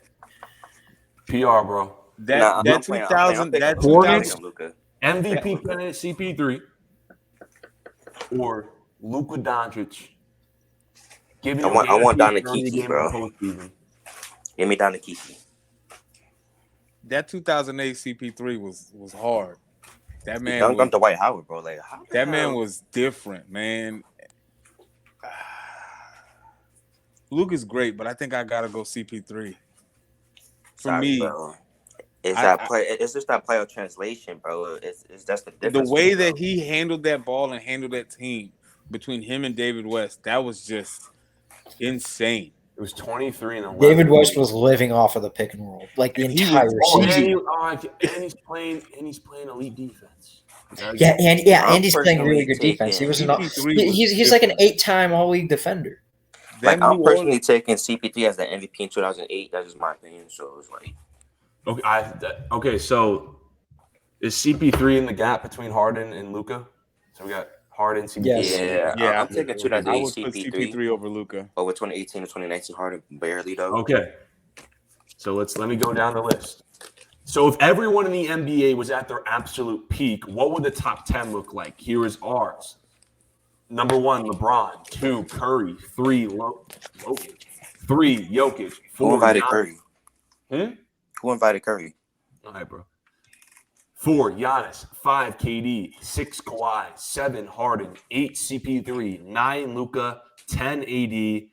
PR, bro. That 2000 MVP candidate CP3 or Luka Doncic. I want Doncic, bro. Give me Doncic. That 2008 CP3 was hard. That man dunked Dwight Howard, bro. Like that man was different, man. Luka's great, but I think I gotta go CP3. For me, bro. It's just that playoff translation, bro. It's just the difference. The way that he handled that ball and handled that team between him and David West, that was just insane. It was 23 and 11. David West was living off of the pick and roll, like the entire season. And he's playing elite defense. And he's playing really good defense. He was he's like an 8-time All-League defender. Like I'm personally taking CP3 as the MVP in 2008. That's just my opinion. So it's like Okay. So is CP3 in the gap between Harden and Luka? So we got Harden, CP3. Yes. Yeah, I'm taking 2 that I day. would put CP3 over Luka. Over 2018 to 2019 Harden, barely though. Okay. So let me go down the list. So if everyone in the NBA was at their absolute peak, what would the top 10 look like? Here is ours. Number 1, LeBron. 2, Curry. 3, Jokic. 3, Jokic. 4, Who invited Giannis. Curry? Who invited Curry? All right, bro. 4, Giannis. 5, KD. 6, Kawhi. 7, Harden. 8, CP3. 9, Luka. 10, AD.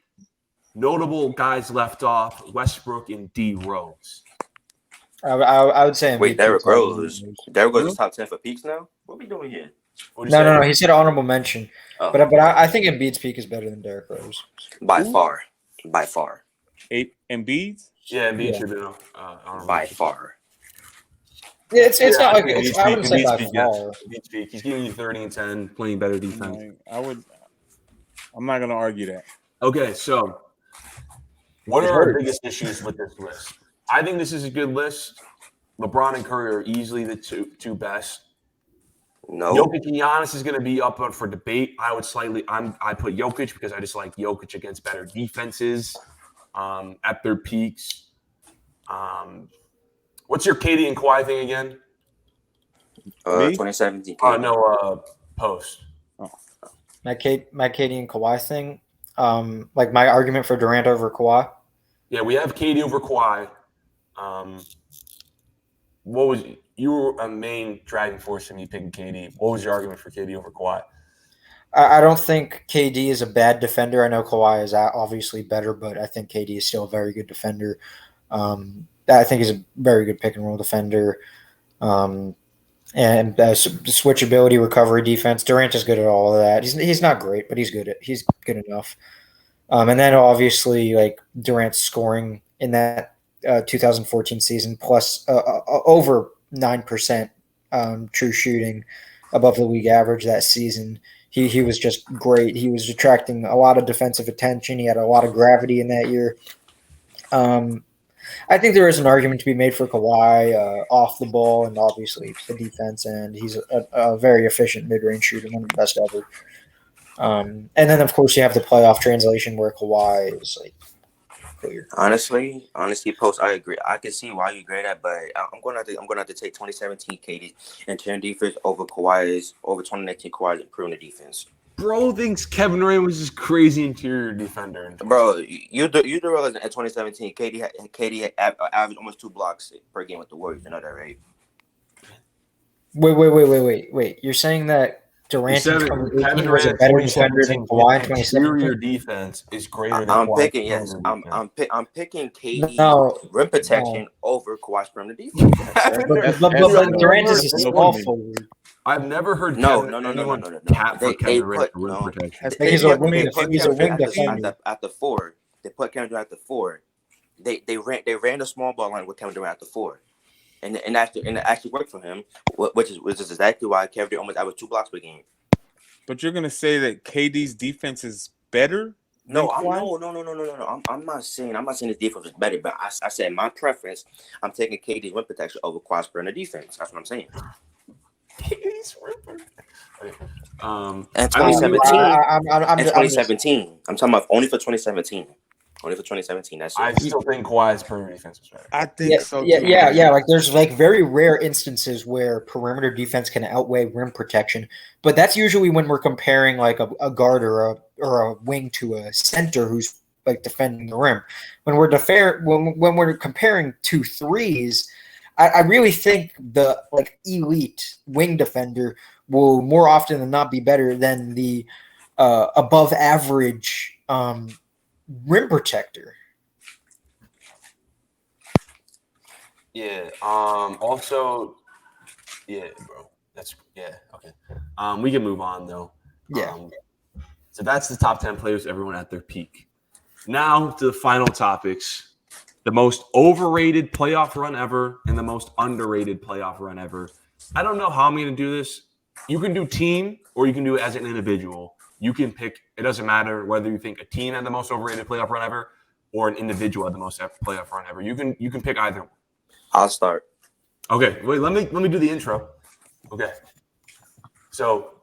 Notable guys left off: Westbrook and D Rose. I would say MVP. Wait, Derrick Rose. Derrick Rose is top 10 for peaks now. What are we doing here? No. He said honorable mention, but I think Embiid's peak is better than Derrick Rose by far. 8 Embiid's? Yeah, Embiid should be honorable by mention. far. Yeah, it's not like it's. I wouldn't say by far. He's giving you 30 and 10, playing better defense. I'm not gonna argue that. Okay, so what are our biggest issues with this list? I think this is a good list. LeBron and Curry are easily the two best. No. Jokic and Giannis is going to be up for debate. I put Jokic because I just like Jokic against better defenses at their peaks. What's your KD and Kawhi thing again? 2017. Post. Oh. My KD and Kawhi thing. Like my argument for Durant over Kawhi. Yeah, we have KD over Kawhi. You were a main driving force in me picking KD. What was your argument for KD over Kawhi? I don't think KD is a bad defender. I know Kawhi is obviously better, but I think KD is still a very good defender. I think he's a very good pick and roll defender. And switchability, recovery, defense. Durant is good at all of that. He's not great, but he's good enough. And then obviously like Durant's scoring in that 2014 season plus over 9% true shooting above the league average that season. He was just great. He was attracting a lot of defensive attention. He had a lot of gravity in that year. I think there is an argument to be made for Kawhi off the ball and obviously the defense, and he's a very efficient mid-range shooter, one of the best ever. And then of course you have the playoff translation where Kawhi is like clear. Honestly, Post, I agree. I can see why you agree that, but I'm gonna have to take 2017 KD and turn defense over 2019 Kawhi's improving the defense. Bro thinks Kevin Durant was this crazy interior defender. Bro, you do realize in 2017 KD averaged almost 2 blocks per game with the Warriors. You know that, right? Wait. You're saying that Durant was a better defender than Kawhi in 2017? Interior defense is greater than I'm Kawhi. I'm picking KD rim protection over Kawhi's perimeter defense. But Durant is a small forward. I've never heard no. Cap for Kevin Durant for rim protection. He's a wing defender. At the 4, they put Kevin Durant at the 4. They ran the small ball line with Kevin Durant at the 4. And it actually worked for him, which is exactly why Kevin Durant almost averaged 2 blocks per game. But you're gonna say that KD's defense is better? No. I'm not saying his defense is better, but I said my preference. I'm taking KD's rim protection over Kawhi's perimeter defense. That's what I'm saying. KD's rim protection. And 2017. I'm talking about only for 2017. Only for 2017. That's it. I still think Kawhi's perimeter defense is better. I think so. Yeah. Like there's like very rare instances where perimeter defense can outweigh rim protection, but that's usually when we're comparing like a guard or a wing to a center who's like defending the rim. When we're comparing 2 threes, I really think the like elite wing defender will more often than not be better than the above average rim protector. Yeah. Also, yeah, bro. Okay. We can move on though. Yeah. So that's the top 10 players, everyone at their peak. Now to the final topics: the most overrated playoff run ever and the most underrated playoff run ever. I don't know how I'm going to do this. You can do team or you can do it as an individual. You can pick. It doesn't matter whether you think a team had the most overrated playoff run ever or an individual had the most playoff run ever. You can pick either one. I'll start. Okay, wait. Let me do the intro. Okay. So,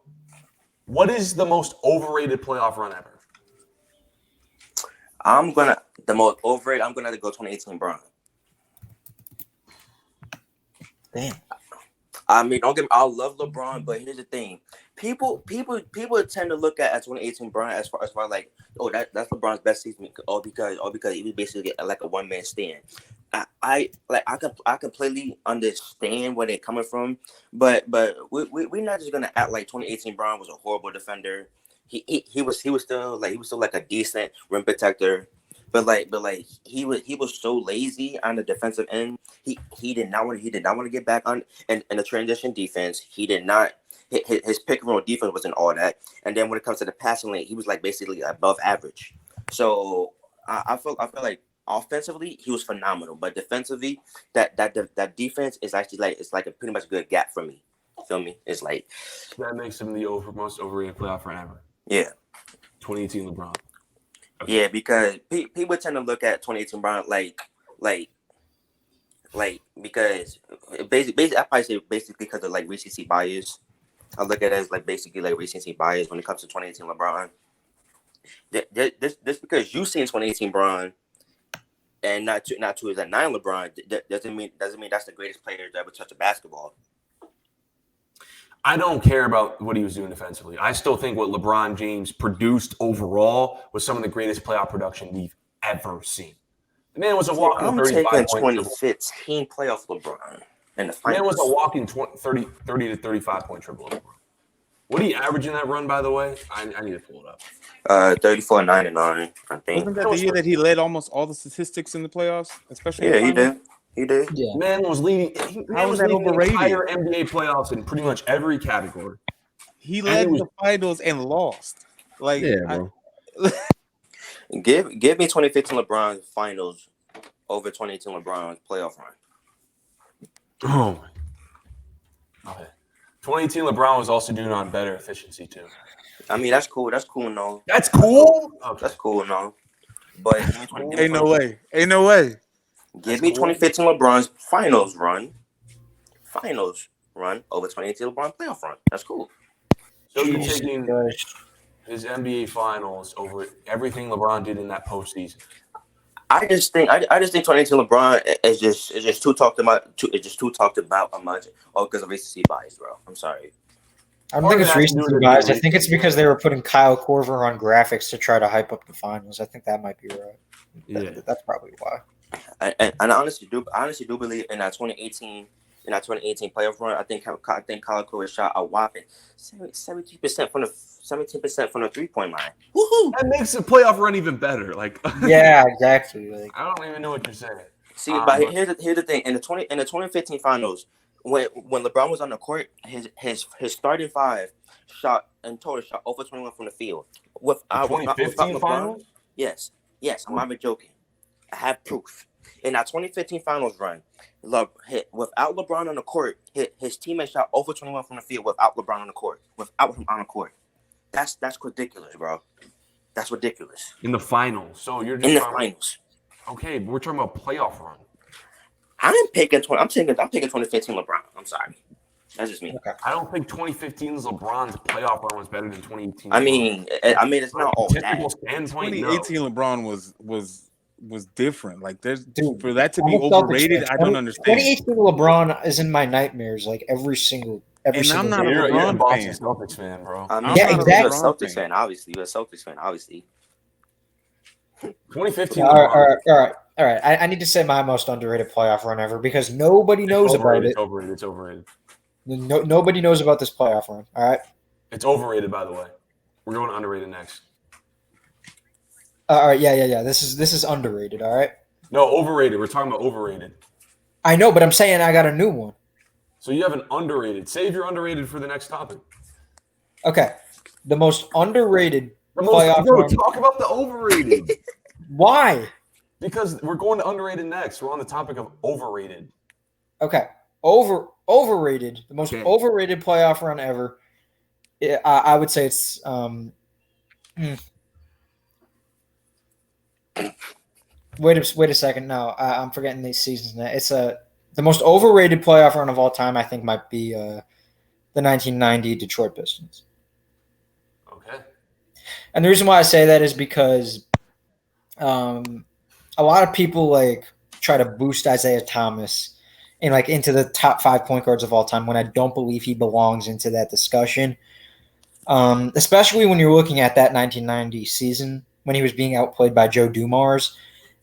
what is the most overrated playoff run ever? The most overrated. I'm gonna have to go 2018 Bron. Damn. I mean, don't get me. I love LeBron, but here's the thing: people tend to look at 2018 Bron as far like, oh, that's LeBron's best season, because he was basically like a one man stand. I completely understand where they're coming from, but we're not just gonna act like 2018 Bron was a horrible defender. He was still like a decent rim protector. But he was so lazy on the defensive end. He did not want to get back on in the transition defense. He did not. His pick and roll defense wasn't all that. And then when it comes to the passing lane, he was like basically above average. So I feel like offensively he was phenomenal, but defensively that defense is actually like a pretty much good gap for me. Feel me? It's like that makes him the most overrated playoff run ever. Yeah, 2018 LeBron. Okay. Yeah, because people tend to look at 2018 Bron because basically I probably say basically because of like recency bias. I look at it as like basically like recency bias when it comes to 2018 LeBron. This because you seen 2018 Bron and not 2009 LeBron doesn't mean that's the greatest player to ever touch a basketball. I don't care about what he was doing defensively. I still think what LeBron James produced overall was some of the greatest playoff production we've ever seen. The man was a walking 35-point 2015 playoff LeBron in the finals. The man was a walking 30 to 35-point triple LeBron. What did he average in that run, by the way? I need to pull it up. 34, 9 and 9, I think. Wasn't that the year that he led almost all the statistics in the playoffs, especially? Yeah, he did. He did. Yeah. Man was leading. How was that overrated? The entire NBA playoffs in pretty much every category. He led the finals and lost. Like, yeah, bro. Give me 2015 LeBron finals over 2018 LeBron's playoff run. Oh my. Okay. 2018 LeBron was also doing on better efficiency too. I mean, that's cool. That's cool, no. That's cool. Okay. That's cool, no. But ain't no way. Ain't no way. Give me 2015 LeBron's finals run over 2018 LeBron playoff run. That's cool. So you're taking his NBA finals over everything LeBron did in that postseason. I just think 2018 LeBron is just too talked about. It's just too talked about much. Oh, because of recency bias, bro. I'm sorry. I don't think it's recency bias. I think it's because they were putting Kyle Korver on graphics to try to hype up the finals. I think that might be right. Yeah, that's probably why. And I honestly do believe in that 2018 playoff run. I think Kyle Korver shot a whopping 17% from the 3-point line. Woohoo! That makes the playoff run even better. Like yeah, exactly. Like, I don't even know what you're saying. See, but here's the thing: in the 2015 finals, when LeBron was on the court, his starting five shot over 21 from the field. With 2015 finals? Yes, I'm not even joking. I have proof. In that 2015 finals run, without LeBron on the court, his teammates shot over 21 from the field without LeBron on the court. Without him on the court, that's ridiculous, bro. That's ridiculous. In the finals, so you're just in the finals. Okay, but we're talking about playoff run. I'm picking 2015 LeBron. I'm sorry. That's just me. Okay. I don't think 2015's LeBron's playoff run was better than 2018. I mean, it's not all that. 2018 LeBron was different. Like for that to be overrated, I don't understand. 2018 LeBron is in my nightmares like every single I'm not a LeBron fan. Celtics fan, bro. Yeah, exactly. You're a Celtics fan, obviously. 2015. All right. I need to say my most underrated playoff run ever because nobody knows about it. It's overrated. Nobody knows about this playoff run. All right. It's overrated, by the way. We're going to underrated next. All right. Yeah. This is underrated. All right. No, overrated. We're talking about overrated. I know, but I'm saying I got a new one. So you have an underrated. Save your underrated for the next topic. Okay. The most underrated playoff run. Talk about the overrated. Why? Because we're going to underrated next. We're on the topic of overrated. Okay. Overrated. The most overrated playoff run ever. I would say it's Wait a second. No, I'm forgetting these seasons now. It's The most overrated playoff run of all time, I think, might be the 1990 Detroit Pistons. Okay. And the reason why I say that is because a lot of people like try to boost Isaiah Thomas into the top 5 point guards of all time when I don't believe he belongs into that discussion. Especially when you're looking at that 1990 season when he was being outplayed by Joe Dumars,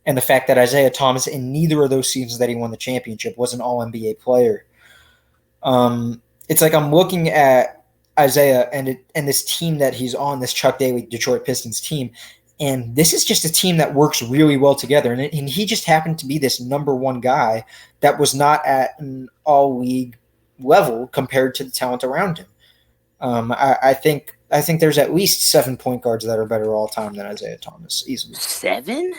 and the fact that Isaiah Thomas in neither of those seasons that he won the championship was an All-NBA player. It's like I'm looking at Isaiah and this team that he's on, this Chuck Daly Detroit Pistons team, and this is just a team that works really well together. And he just happened to be this number one guy that was not at an all-league level compared to the talent around him. I think there's at least 7 point guards that are better all time than Isaiah Thomas, easily. 7?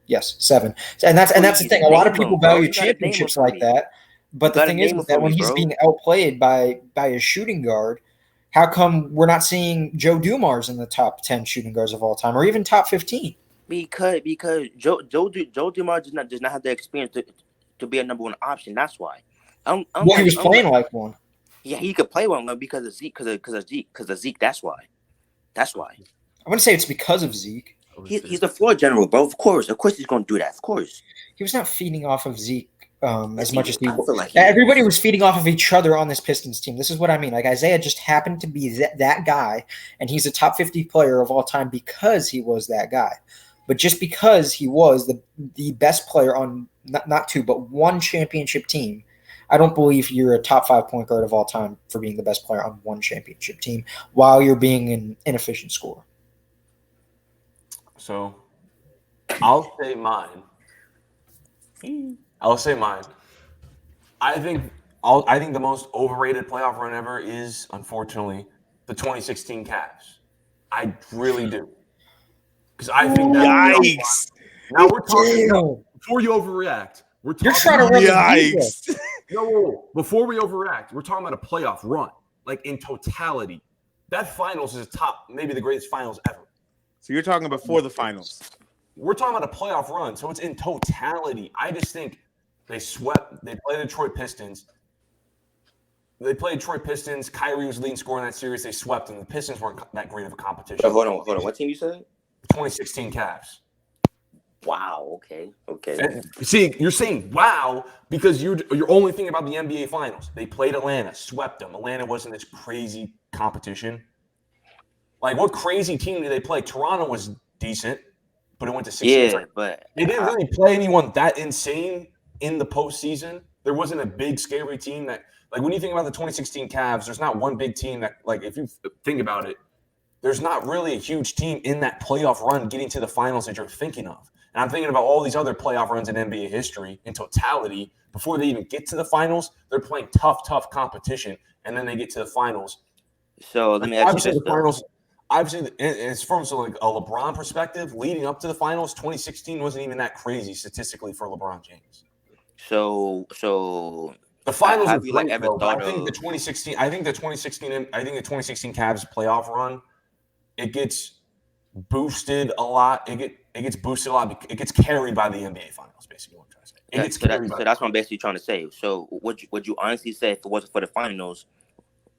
Yes, 7. And that's the thing. A lot of people value championships like that. But the thing is that when he's being outplayed by a shooting guard, how come we're not seeing Joe Dumars in the top 10 shooting guards of all time, or even top 15? Because Joe Dumars does not have the experience to be a number one option. That's why. He was playing like one. Yeah, he could play one because of Zeke. Because of Zeke. That's why. I wouldn't say it's because of Zeke. He's the floor general, bro. Of course he's going to do that. Of course. He was not feeding off of Zeke as much as he was. Like everybody was feeding off of each other on this Pistons team. This is what I mean. Like Isaiah just happened to be that guy, and he's a top 50 player of all time because he was that guy. But just because he was the best player on not 2 but 1 championship team, I don't believe you're a top 5 point guard of all time for being the best player on 1 championship team while you're being an inefficient scorer. So, I'll say mine. I think the most overrated playoff run ever is, unfortunately, the 2016 Cavs. I really do. Because I think yikes. Now we're talking before you overreact. You're trying to run yikes. No, before we overreact, we're talking about a playoff run, like in totality. That finals is maybe the greatest finals ever. So you're talking before the finals. We're talking about a playoff run, so it's in totality. I just think they swept. They played the Detroit Pistons. Kyrie was leading scorer in that series. They swept, and the Pistons weren't that great of a competition. Hold on. What team you said? 2016 Cavs. Wow. Okay. And, see, you're saying wow because you're only thinking about the NBA Finals. They played Atlanta, swept them. Atlanta wasn't this crazy competition. Like, what crazy team did they play? Toronto was decent, but it went to 16. Yeah, but they didn't really play anyone that insane in the postseason. There wasn't a big, scary team that, like, when you think about the 2016 Cavs, there's not one big team that, like, if you think about it, there's not really a huge team in that playoff run getting to the finals that you're thinking of. And I'm thinking about all these other playoff runs in NBA history in totality. Before they even get to the finals, they're playing tough competition, and then they get to the finals. So let me ask you this. Obviously, it's from a LeBron perspective. Leading up to the finals, 2016 wasn't even that crazy statistically for LeBron James. So the finals have you ever thought I think the 2016 Cavs playoff run, it gets boosted a lot. It gets boosted a lot. It gets carried by the NBA Finals, basically. What I'm trying to say. So that's what I'm basically trying to say. So would you honestly say if it wasn't for the finals,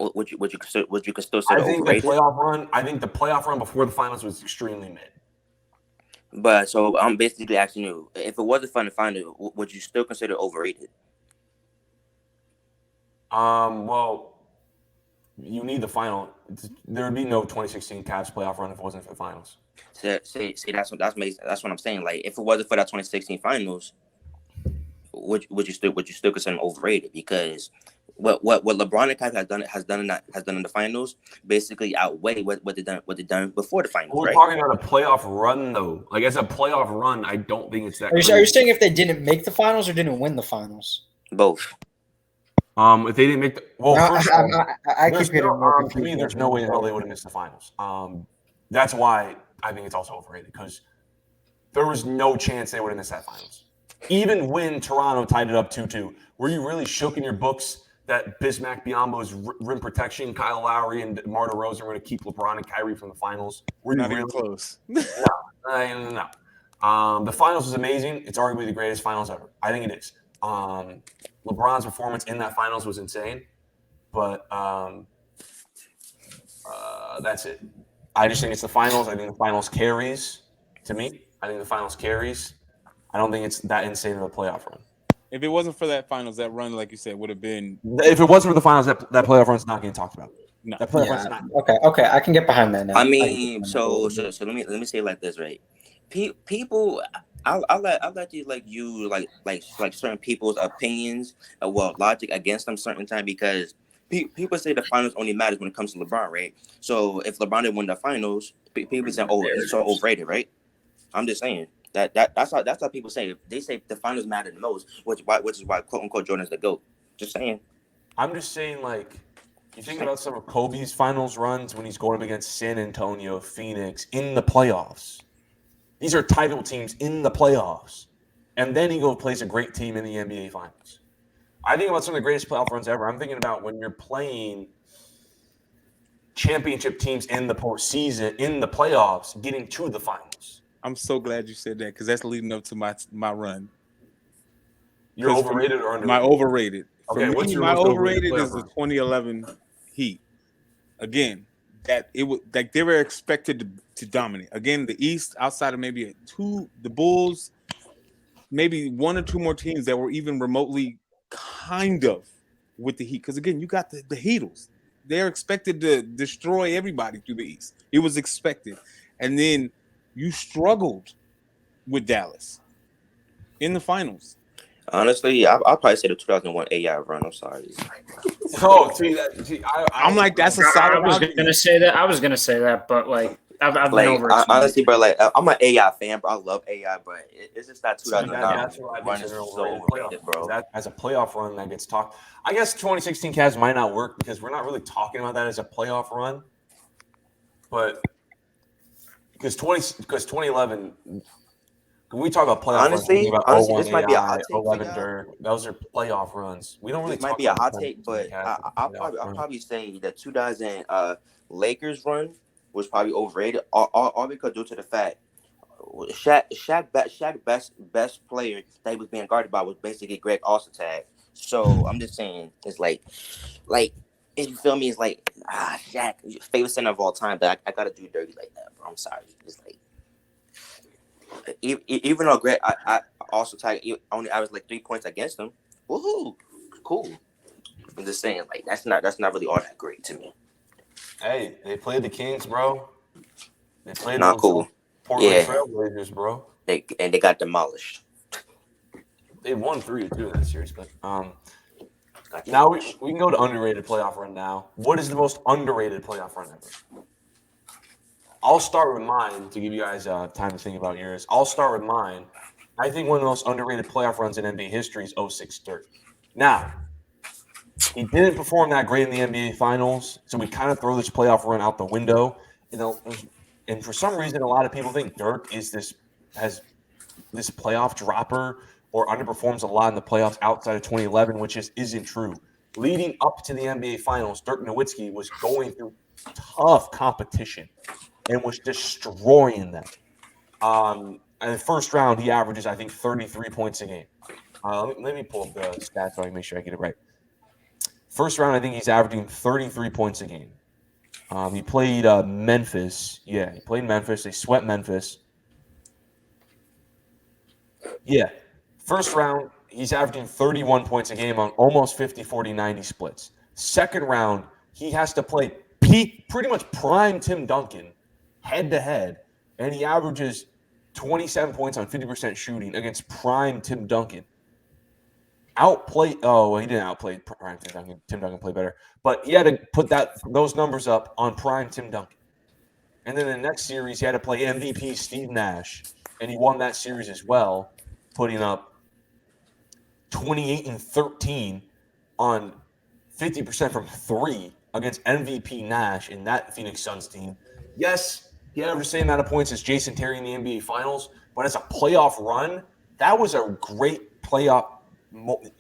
would you still say overrated? I think the playoff run before the finals was extremely mid. But so I'm basically asking you, if it wasn't for the finals, would you still consider overrated? Well, you need the final. There would be no 2016 Cavs playoff run if it wasn't for the finals. See, that's what I'm saying. Like, if it wasn't for that 2016 finals, would you still consider them overrated? Because what LeBron and Kyrie has done in the finals basically outweigh what they done before the finals. We're talking about a playoff run though. Like, as a playoff run, I don't think it's that. Are you saying if they didn't make the finals or didn't win the finals? Both. If they didn't make the I keep getting more confused. To me, there's no way in hell they would have missed the finals. That's why I think it's also overrated, because there was no chance they would have missed that finals. Even when Toronto tied it up 2-2, were you really shook in your books that Bismack Biyombo's rim protection, Kyle Lowry and DeMar DeRozan were going to keep LeBron and Kyrie from the finals? Were you Not really even close? No. The finals was amazing. It's arguably the greatest finals ever. I think it is. LeBron's performance in that finals was insane, but that's it. I just think it's the finals. I think the finals carries to me. I think the finals carries. I don't think it's that insane of a playoff run. If it wasn't for that finals, that run, like you said, would have been. If it wasn't for the finals, that playoff run's not getting talked about. No. That playoff run's not. Okay, I can get behind that now. I mean, so let me say it like this, right? People, I'll let you like certain people's opinions, logic against them certain time because people say the finals only matters when it comes to LeBron, right? So if LeBron didn't win the finals, people say, oh, he's so overrated, right? I'm just saying that's how people say. They say the finals matter the most, which is why quote unquote Jordan's the GOAT. Just saying. I'm just saying, like, you think about some of Kobe's finals runs when he's going up against San Antonio, Phoenix in the playoffs. These are title teams in the playoffs. And then he plays a great team in the NBA Finals. I think about some of the greatest playoff runs ever. I'm thinking about when you're playing championship teams in the postseason, in the playoffs, getting to the finals. I'm so glad you said that because that's leading up to my run. You're overrated or underrated? My overrated. Okay, for what's me, your my most overrated overrated is the 2011 Heat. Again, that it was like they were expected to dominate. Again, the East, outside of maybe the Bulls, maybe one or two more teams that were even remotely kind of with the Heat. Because again, you got the Heatles. They're expected to destroy everybody through the East. It was expected. And then you struggled with Dallas in the finals. Honestly, I'll probably say the 2001 AI run. I'm sorry. Oh, I'm like, that's a solid. I was gonna say that, but like I've been over it. Honestly, bro, like I'm an AI fan, bro. I love AI, but it's just that 2009 that's what I run is so overrated, bro. That as a playoff run that gets talked. I guess 2016 Cavs might not work because we're not really talking about that as a playoff run, but because 2011. When we talk about playoff honestly, runs, this might be a hot take. 11 Dirk, those are playoff runs. We don't really. This might be a hot take, but I'll probably say the 2000 Lakers run was probably overrated. All because due to the fact Shaq best player that he was being guarded by was basically Greg Ostertag. So I'm just saying it's like if you feel me, it's like Shaq favorite center of all time, but I gotta do dirty like that, bro. I'm sorry. It's like. Even though Greg, I also only averaged like 3 points against him. Woohoo, cool. I'm just saying, like that's not really all that great to me. Hey, they played the Kings, bro. They played not cool. Portland Trailblazers, bro. They got demolished. They won 3-2 in that series, but now we can go to underrated playoff run now. What is the most underrated playoff run ever? I'll start with mine to give you guys time to think about yours. I'll start with mine. I think one of the most underrated playoff runs in NBA history is 06 Dirk. Now, he didn't perform that great in the NBA Finals, so we kind of throw this playoff run out the window. And for some reason, a lot of people think Dirk has this playoff dropper or underperforms a lot in the playoffs outside of 2011, which isn't true. Leading up to the NBA Finals, Dirk Nowitzki was going through tough competition and was destroying them. In the first round, he averages, I think, 33 points a game. Let me pull up the stats so I can make sure I get it right. First round, I think he's averaging 33 points a game. He played Memphis. Yeah, he played Memphis. They swept Memphis. Yeah. First round, he's averaging 31 points a game on almost 50, 40, 90 splits. Second round, he has to play pretty much prime Tim Duncan head-to-head, and he averages 27 points on 50% shooting against prime Tim Duncan. He didn't outplay prime Tim Duncan. Tim Duncan played better. But he had to put those numbers up on prime Tim Duncan. And then the next series, he had to play MVP Steve Nash, and he won that series as well, putting up 28 and 13 on 50% from three against MVP Nash in that Phoenix Suns team. Yes, he had the same amount of points as Jason Terry in the NBA Finals, but as a playoff run, that was a great playoff.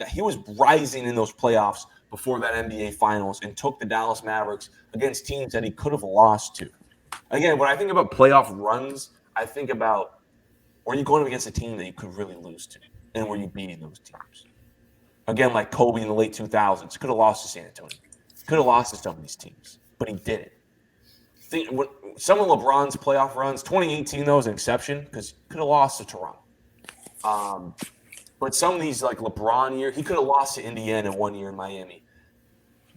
He was rising in those playoffs before that NBA Finals and took the Dallas Mavericks against teams that he could have lost to. Again, when I think about playoff runs, I think about were you going up against a team that you could really lose to, and were you beating those teams? Again, like Kobe in the late 2000s, could have lost to San Antonio. Could have lost to some of these teams, but he didn't. Some of LeBron's playoff runs, 2018 though is an exception because he could have lost to Toronto. But some of these like LeBron year, he could have lost to Indiana 1 year in Miami.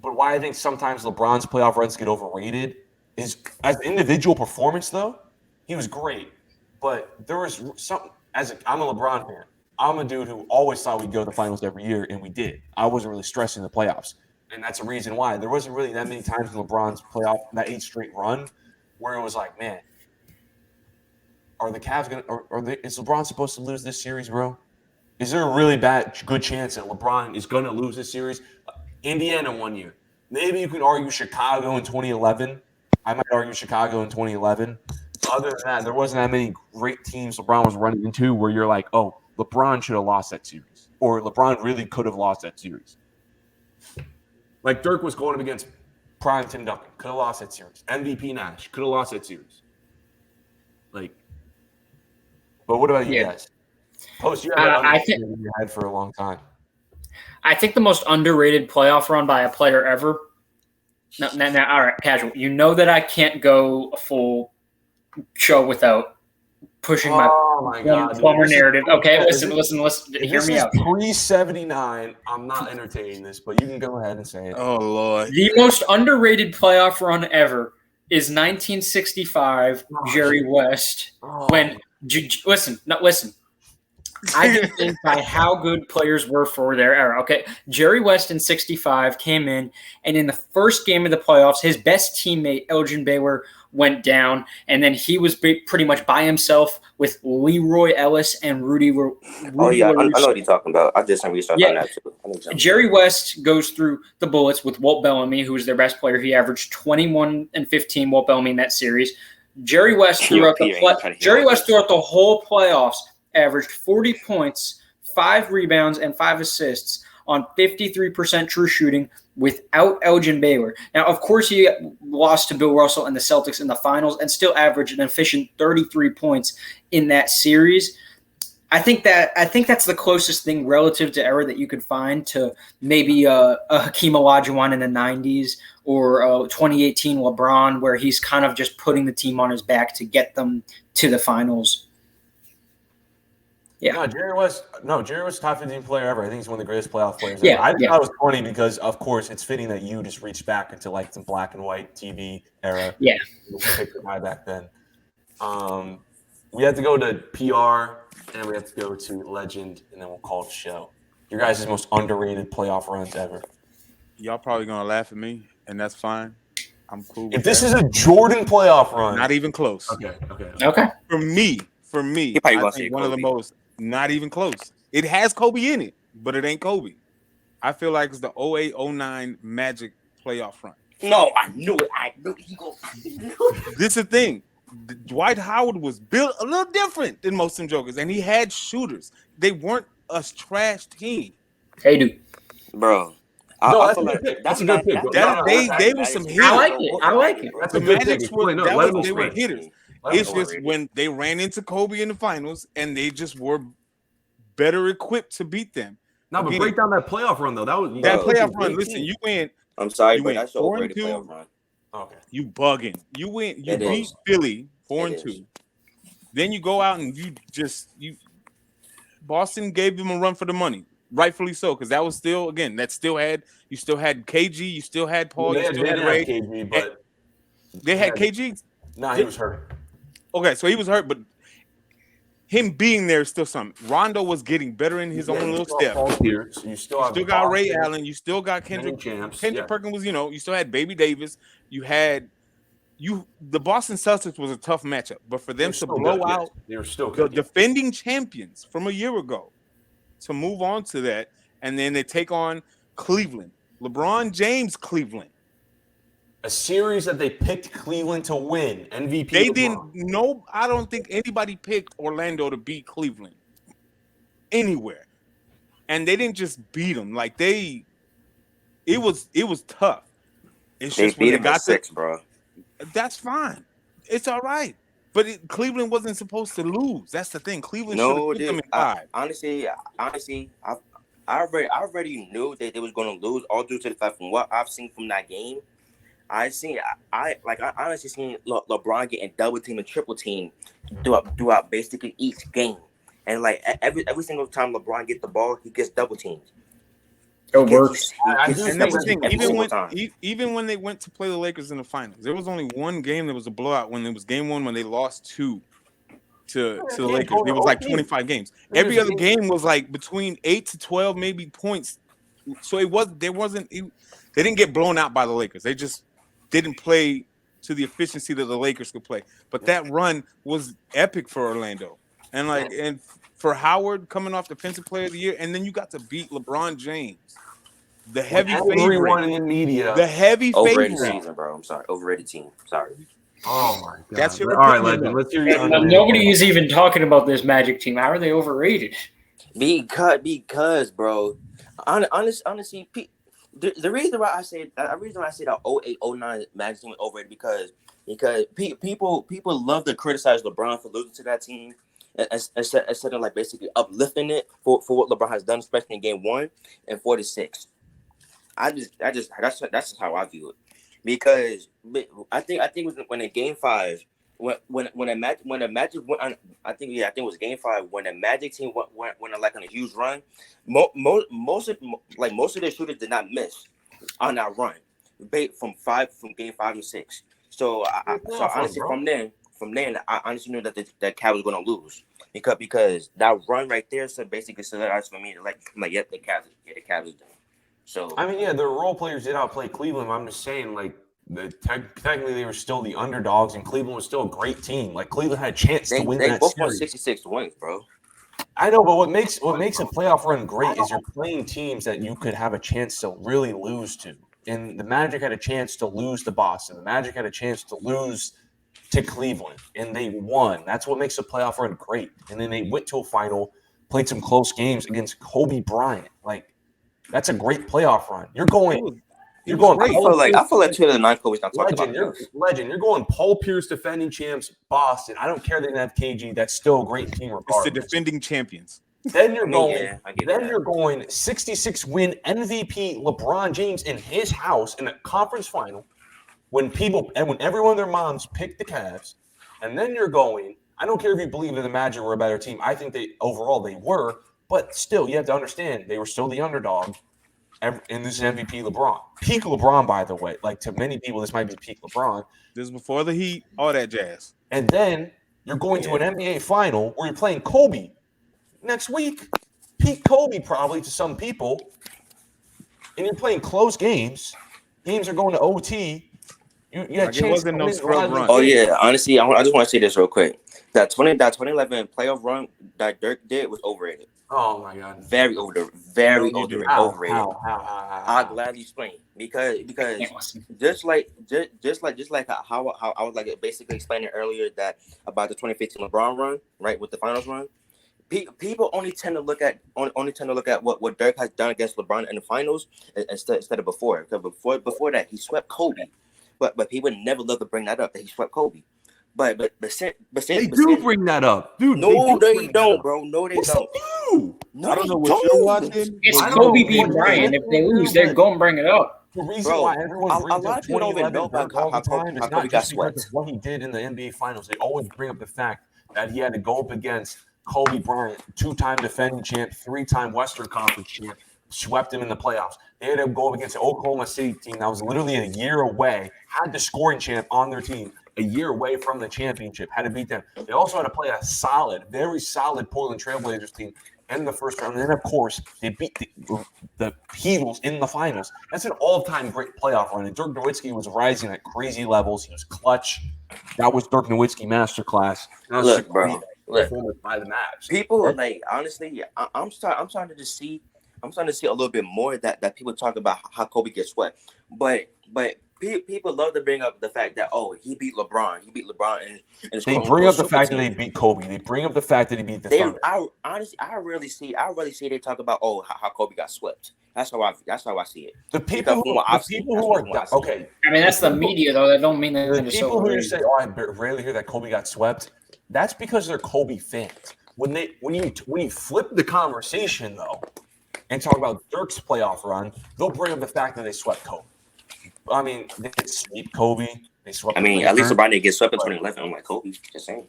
But why I think sometimes LeBron's playoff runs get overrated is as individual performance though, he was great. But there was something I'm a LeBron fan. I'm a dude who always thought we'd go to the finals every year, and we did. I wasn't really stressing the playoffs. And that's the reason why. There wasn't really that many times in LeBron's playoff, that 8 straight run, where it was like, man, are the Cavs going to – is LeBron supposed to lose this series, bro? Is there a really good chance that LeBron is going to lose this series? Indiana 1 year. Maybe you can argue Chicago in 2011. I might argue Chicago in 2011. Other than that, there wasn't that many great teams LeBron was running into where you're like, oh, LeBron should have lost that series. Or LeBron really could have lost that series. Like Dirk was going up against prime Tim Duncan. Could have lost that series. MVP Nash. Could have lost that series. Like, but what about you guys? Post, you have in your head for a long time. I think the most underrated playoff run by a player ever. Now, all right, casual. You know that I can't go a full show without pushing my plumber narrative. Okay, listen. Hear me out. Pre-79, I'm not entertaining this, but you can go ahead and say it. Oh, Lord. The most underrated playoff run ever is 1965 Jerry West. When listen. I just think by how good players were for their era. Okay, Jerry West in 65 came in, and in the first game of the playoffs, his best teammate, Elgin Baylor, went down, and then he was pretty much by himself with Leroy Ellis and Rudy. Oh, yeah, I know what you're talking about. I did some research on that, too. Jerry West goes through the bullets with Walt Bellamy, who was their best player. He averaged 21 and 15, Walt Bellamy, in that series. Jerry West throughout the whole playoffs averaged 40 points, 5 rebounds, and 5 assists on 53% true shooting without Elgin Baylor. Now, of course, he lost to Bill Russell and the Celtics in the finals and still averaged an efficient 33 points in that series. I think that's the closest thing relative to era that you could find to maybe a Hakeem Olajuwon in the 90s or 2018 LeBron, where he's kind of just putting the team on his back to get them to the finals. Yeah. No, Jerry West, top 15 player ever. I think he's one of the greatest playoff players ever. I thought it was funny because, of course, it's fitting that you just reached back into like some black and white TV era. Yeah. You picked the guy back then. We had to go to PR and we have to go to Legend, and then we'll call it a show. Your guys' most underrated playoff runs ever. Y'all probably gonna laugh at me, and that's fine. I'm cool. If this is a Jordan playoff run, not even close. Okay. For me, I think one of the most. Not even close. It has Kobe in it, but it ain't Kobe. I feel like it's the 08-09 Magic playoff run. No, I knew it. This is the thing. Dwight Howard was built a little different than most of them jokers, and he had shooters. They weren't a trash team. Hey, dude. Bro. That's a good pick. They were some hitters. I like it. That's the a good Magic pick. they were hitters. It's just when they ran into Kobe in the finals and they just were better equipped to beat them. No, but break down that playoff run though. That playoff run. Listen, you went. I'm sorry, but that's your overrated playoff run. Okay. You bugging. You beat Philly 4-2. Then you go out and Boston gave them a run for the money. Rightfully so, because that was still you still had KG, you still had Paul, you still had Ray. KG, but they had KG. No, he was hurt. Okay, so he was hurt, but him being there is still something. Rondo was getting better in his own little step. So you still got Ray Allen. You still got Kendrick. Kendrick Perkins was, you still had Baby Davis. You had the Boston Celtics was a tough matchup, but for them to blow out the defending champions from a year ago, to move on to that, and then they take on Cleveland, LeBron James, Cleveland. A series that they picked Cleveland to win MVP. They didn't know. I don't think anybody picked Orlando to beat Cleveland anywhere, and they didn't just beat them. Like it was tough. It's they just beat when them by 6, bro. That's fine. It's all right. But Cleveland wasn't supposed to lose. That's the thing. Cleveland should have put them in 5. Honestly, I already knew that they was going to lose, all due to the fact from what I've seen from that game. I honestly seen LeBron getting double team and triple team throughout basically each game, and like every single time LeBron gets the ball, he gets double teamed. It works. And that's the thing. Even when they went to play the Lakers in the finals, there was only one game that was a blowout. When it was game 1, when they lost 2 to the Lakers, it was like 25 games. Every other game was like between 8 to 12 maybe points. So they didn't get blown out by the Lakers. They just didn't play to the efficiency that the Lakers could play. But that run was epic for Orlando. And for Howard coming off Defensive Player of the Year, and then you got to beat LeBron James, the heavy favorite in the media. The heavy overrated favorite. season, bro. I'm sorry, overrated team. Sorry. Oh my god. That's your all right, Legend. Let's hear you. Nobody is even talking about this Magic team. How are they overrated? Because, bro. Honestly, the reason why I say that 08, 09 Magic team was overrated because people love to criticize LeBron for losing to that team instead of like basically uplifting it for what LeBron has done, especially in game 1 and 46. That's just how I view it. Because I think it was when in game 5 when the Magic went on, I think it was game 5 when the Magic team went like on a huge run. Most of their shooters did not miss on that run, from game 5 and 6. So honestly, from then I honestly knew that that Cavs was going to lose because that run right there, so basically solidifies for me yep, the Cavs is done. So I mean, yeah, the role players did outplay Cleveland. I'm just saying, like, technically they were still the underdogs, and Cleveland was still a great team. Like, Cleveland had a chance to win that series. They both won 66 wins, bro. I know, but what makes a playoff run great is you're playing teams that you could have a chance to really lose to. And the Magic had a chance to lose to Boston. The Magic had a chance to lose to Cleveland, and they won. That's what makes a playoff run great. And then they went to a final, played some close games against Kobe Bryant. Like, that's a great playoff run. You're going. I feel like 2 of the 9 Kobe's not talking about. Legend. You're going Paul Pierce, defending champs, Boston. I don't care they didn't have KG. That's still a great team regardless. It's the defending champions. Then you're going. You're going 66 win MVP LeBron James in his house in a conference final when everyone and their moms picked the Cavs, and then you're going. I don't care if you believe that the Magic were a better team. I think they were. But still, you have to understand, they were still the underdog, and this is MVP LeBron. Peak LeBron, by the way. Like, to many people, this might be peak LeBron. This is before the Heat, all that jazz. And then you're going to an NBA final where you're playing Kobe next week. Peak Kobe, probably, to some people. And you're playing close games. Games are going to OT. You had a chance. It wasn't no scrub run. Oh, yeah. Honestly, I just want to say this real quick. That 2011 playoff run that Dirk did was overrated. Oh my God! Very overrated. I'll gladly explain because just like how I was like basically explaining earlier that about the 2015 LeBron run, right, with the finals run. People only tend to look at what Dirk has done against LeBron in the finals instead of before. Because before that he swept Kobe, but people never love to bring that up that he swept Kobe. But they do bring that up, dude. No, they don't, bro. No, they don't. No, I don't know what you're watching. It's Kobe beat Bryant. If they lose, they're going to bring it up. The reason why everyone brings up 2011 all the time is not just because of what he did in the NBA Finals. They always bring up the fact that he had to go up against Kobe Bryant, 2-time defending champ, 3-time Western Conference champ, swept him in the playoffs. They had to go up against the Oklahoma City team that was literally a year away, had the scoring champ on their team, a year away from the championship, had to beat them. They also had to play a very solid Portland Trailblazers team in the first round. And then, of course, they beat the Eagles in the finals. That's an all-time great playoff run. And Dirk Nowitzki was rising at crazy levels. He was clutch. That was Dirk Nowitzki masterclass. Look, bro. By the Mavs. People, like, honestly, I'm starting to see a little bit more that people talk about how Kobe gets swept. But people love to bring up the fact that he beat LeBron. And they bring up the fact that they beat Kobe. They bring up the fact that he beat the Thunder. I really see they talk about how Kobe got swept. That's how I see it. The people who are okay. I mean, that's the media though. That don't mean that the people who say, I rarely hear that Kobe got swept. That's because they're Kobe fans. When you flip the conversation though, and talk about Dirk's playoff run, they'll bring up the fact that they swept Kobe. I mean, they didn't sweep Kobe. They swept. I mean, at least LeBron didn't get swept in 2011. I'm like Kobe. Just saying.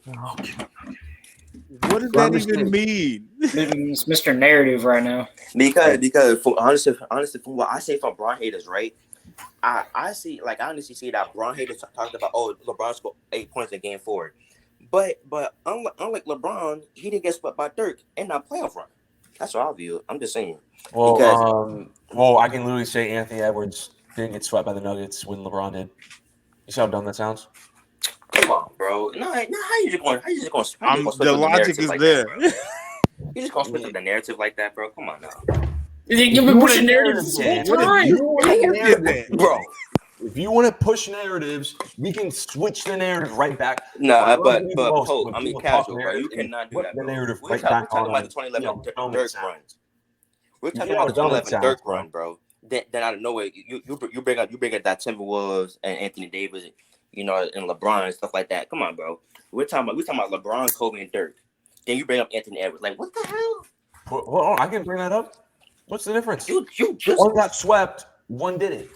What does that even mean? It's Mr. Narrative right now. Because honestly, from what I say from LeBron haters, right? I honestly see that LeBron haters talked about LeBron scored 8 points in Game 4, but unlike LeBron, he didn't get swept by Dirk in that playoff run. That's what I view. I'm just saying. Well, I can literally say Anthony Edwards didn't get swept by the Nuggets when LeBron did. You see how dumb that sounds? Come on, bro. No, how you just going? The logic is there. You just gonna switch up the narrative like that, bro? Come on now. You've been pushing narratives this whole time, bro. If you want to push narratives, we can switch the narrative right back. Nah, but casual, bro. You cannot do that. The narrative We're talking about the 2011 Dirk run. We're talking about the 2011 Dirk run, bro. Then out of nowhere, you bring up that Timberwolves and Anthony Davis, and LeBron and stuff like that. Come on, bro. We're talking about LeBron, Kobe, and Dirk. Then you bring up Anthony Edwards. Like, what the hell? Well, I can bring that up. What's the difference? You just one got swept, one didn't.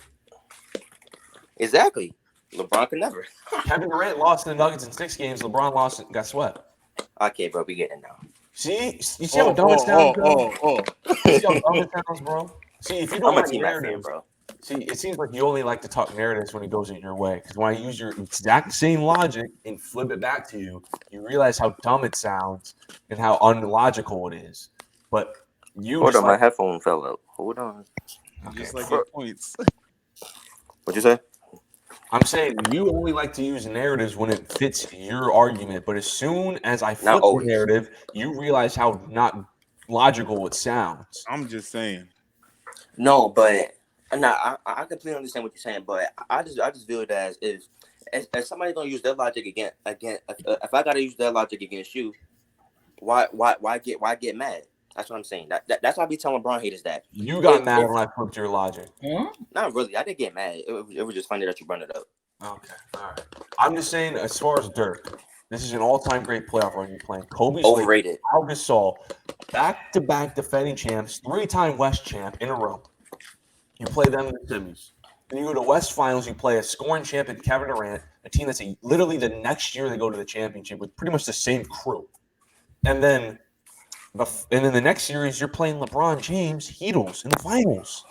Exactly. LeBron could never. Kevin Durant lost to the Nuggets in 6 games. LeBron lost and got swept. Okay, bro, we getting it now. See? You see how dumb it sounds, bro? You see how dumb it sounds, bro? See, if you don't like narratives, bro. See, it seems like you only like to talk narratives when it goes in your way. Because when I use your exact same logic and flip it back to you, you realize how dumb it sounds and how unlogical it is. But Hold on, my headphone fell out. Hold on. Okay. Just like your points. What'd you say? I'm saying you only like to use narratives when it fits your argument, but as soon as I flip the narrative, you realize how not logical it sounds. I'm just saying. No, but I completely understand what you're saying, but I just view it as if somebody's gonna use their logic again, if I gotta use their logic against you, why get mad? That's what I'm saying. That's why I be telling LeBron haters that. You got mad when I flipped your logic. Not really. I didn't get mad. It was just funny that you brought it up. Okay. All right. I'm just saying, as far as Dirk, this is an all-time great playoff run you're playing. Kobe's overrated. Pau Gasol, back-to-back defending champs, 3-time West champ in a row. You play them in the semis. Then you go to West Finals. You play a scoring champ in Kevin Durant, a team that's literally the next year they go to the championship with pretty much the same crew. And then the next series, you're playing LeBron James, Heatles in the finals.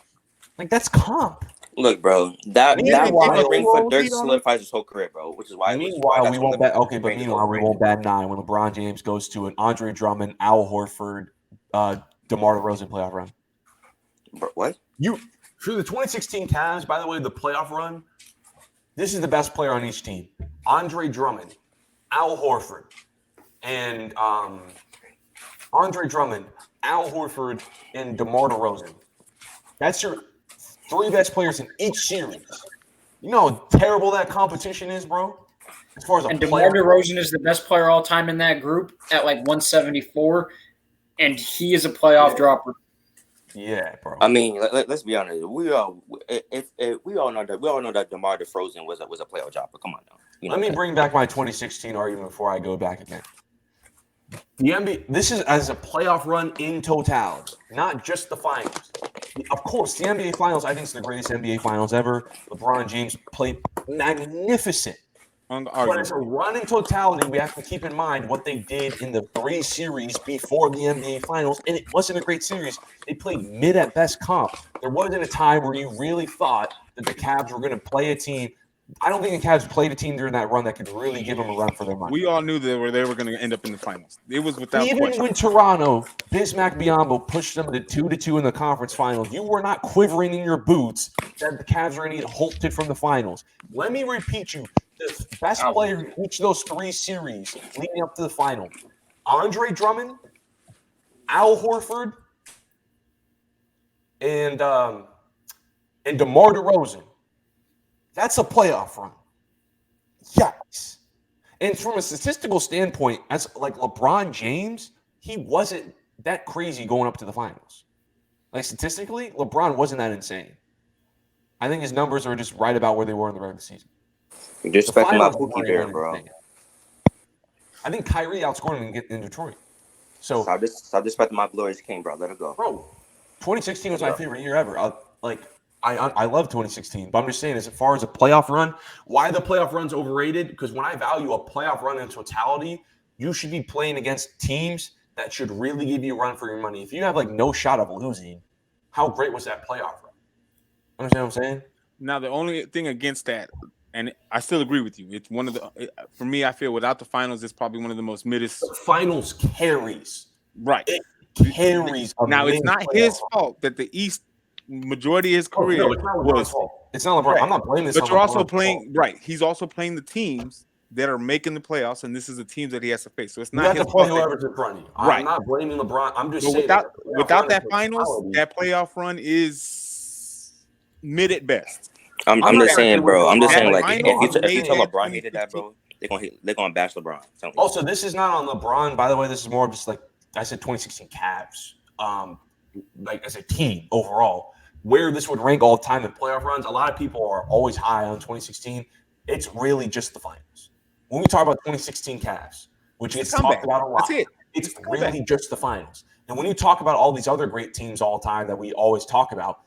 Like, that's comp. Look, bro, that ring for Dirk solidifies his whole career, bro. Which is why. Meanwhile, we won't bat an eye when LeBron James goes to an Andre Drummond, Al Horford, DeMar DeRozan playoff run. Bro, what? For the 2016 Cavs, by the way, the playoff run, this is the best player on each team. Andre Drummond, Al Horford, and Andre Drummond, Al Horford, and DeMar DeRozan. That's your 3 best players in each series. You know how terrible that competition is, bro? As far as DeMar DeRozan is the best player all time in that group at like 174, and he is a playoff dropper. Yeah, bro. I mean, let's be honest. We all know that DeMar DeRozan was a playoff dropper. Come on now. Let me bring back my 2016 argument before I go back again. The NBA, this is as a playoff run in totality, not just the finals. Of course, the NBA Finals, I think, is the greatest NBA Finals ever. LeBron James played magnificent. But as a run in totality, we have to keep in mind what they did in the 3 series before the NBA Finals, and it wasn't a great series. They played mid at best comp. There wasn't a time where you really thought that the Cavs were going to play a team. I don't think the Cavs played a team during that run that could really give them a run for their money. We all knew they were going to end up in the finals. It was without even question. When Toronto, Bismack Biyombo pushed them to 2-2 in the conference finals, you were not quivering in your boots that the Cavs were going to get halted from the finals. Let me repeat you. The best player in each of those 3 series leading up to the final, Andre Drummond, Al Horford, and DeMar DeRozan. That's a playoff run. Yes. And from a statistical standpoint, as like LeBron James, he wasn't that crazy going up to the finals. Like statistically, LeBron wasn't that insane. I think his numbers are just right about where they were in the regular season. You're disrespecting my Pookie there, bro. I think Kyrie outscored him in Detroit. So stop disrespecting my glorious king, bro. Let it go. Bro, 2016 was my favorite year ever. I love 2016, but I'm just saying, as far as a playoff run, why the playoff run's overrated? Because when I value a playoff run in totality, you should be playing against teams that should really give you a run for your money. If you have like no shot of losing, how great was that playoff run? Understand what I'm saying? Now, the only thing against that, and I still agree with you, it's one of the, for me, I feel without the finals, it's probably one of the most middest. The finals carries. Right. It carries. Now, it's not his fault that the East, majority of his career it's not LeBron's fault. It's not LeBron. Right. I'm not blaming this. But you're also LeBron's playing, fault. right. He's also playing the teams that are making the playoffs, and this is the teams that he has to face. So it's You not have his to play fault. whoever's in front of you. Right. I'm not blaming LeBron. I'm just But saying without that finals, that playoff run is mid at best. I'm just saying, bro. I'm just saying, like, finals if you tell made LeBron hated that, bro, they're gonna bash LeBron. Also, this is not on LeBron. By the way, this is more just like I said, 2016 Cavs. Like as a team overall, where this would rank all time in playoff runs. A lot of people are always high on 2016. It's really just the finals. When we talk about 2016 Cavs, which gets talked about a lot, it's really just the finals. And when you talk about all these other great teams all time that we always talk about,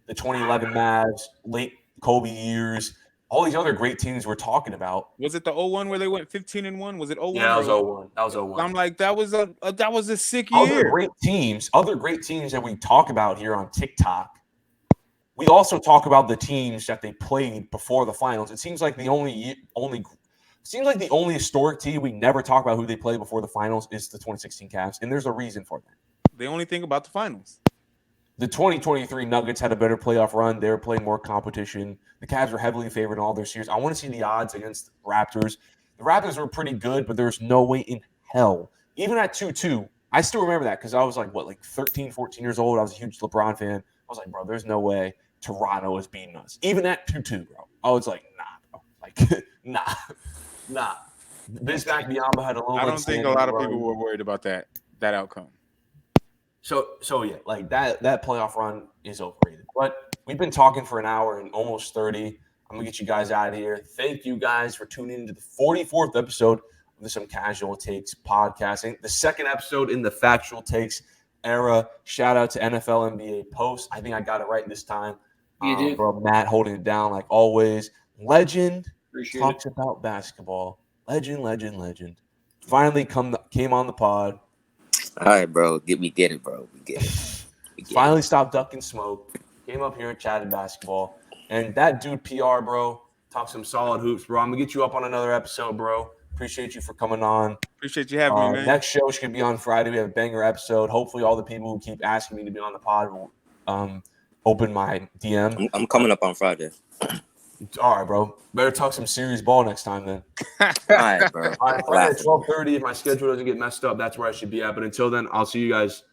the 2011 Mavs, late Kobe years, all these other great teams we're talking about. Was it the 01 where they went 15-1? Was it 01? Yeah, that was 01. That was 01. I'm like, that was a sick year. Other great teams that we talk about here on TikTok. We also talk about the teams that they played before the finals. It seems like the only historic team we never talk about who they played before the finals is the 2016 Cavs, and there's a reason for that. They only think about the finals. The 2023 Nuggets had a better playoff run. They were playing more competition. The Cavs were heavily favored in all their series. I want to see the odds against the Raptors. The Raptors were pretty good, but there's no way in hell. Even at 2-2, I still remember that because I was like 13, 14 years old. I was a huge LeBron fan. I was like, bro, there's no way Toronto is beating us. Even at 2-2, bro. I was like, nah, bro. Like, nah. Bismack Biyombo had a little. I don't think a lot of people were worried about that outcome. So yeah, like that playoff run is overrated. But we've been talking for an hour and almost 30. I'm gonna get you guys out of here. Thank you guys for tuning into the 44th episode of the Some Casual Takes podcasting, the second episode in the Factual Takes era. Shout out to NFL NBA Post. I think I got it right this time. You did, bro. Matt holding it down like always. Legend. Appreciate talks it. about basketball. Legend. Finally came on the pod. All right, bro. We get it, bro. We get it. Finally stopped ducking smoke. Came up here and chatted basketball. And that dude PR, bro, talked some solid hoops, bro. I'm going to get you up on another episode, bro. Appreciate you for coming on. Appreciate you having me, man. Next show should be on Friday. We have a banger episode. Hopefully all the people who keep asking me to be on the pod will open my DM. I'm coming up on Friday. All right, bro. Better talk some serious ball next time then. All right, bro. All right, Friday at 12:30. If my schedule doesn't get messed up, that's where I should be at. But until then, I'll see you guys.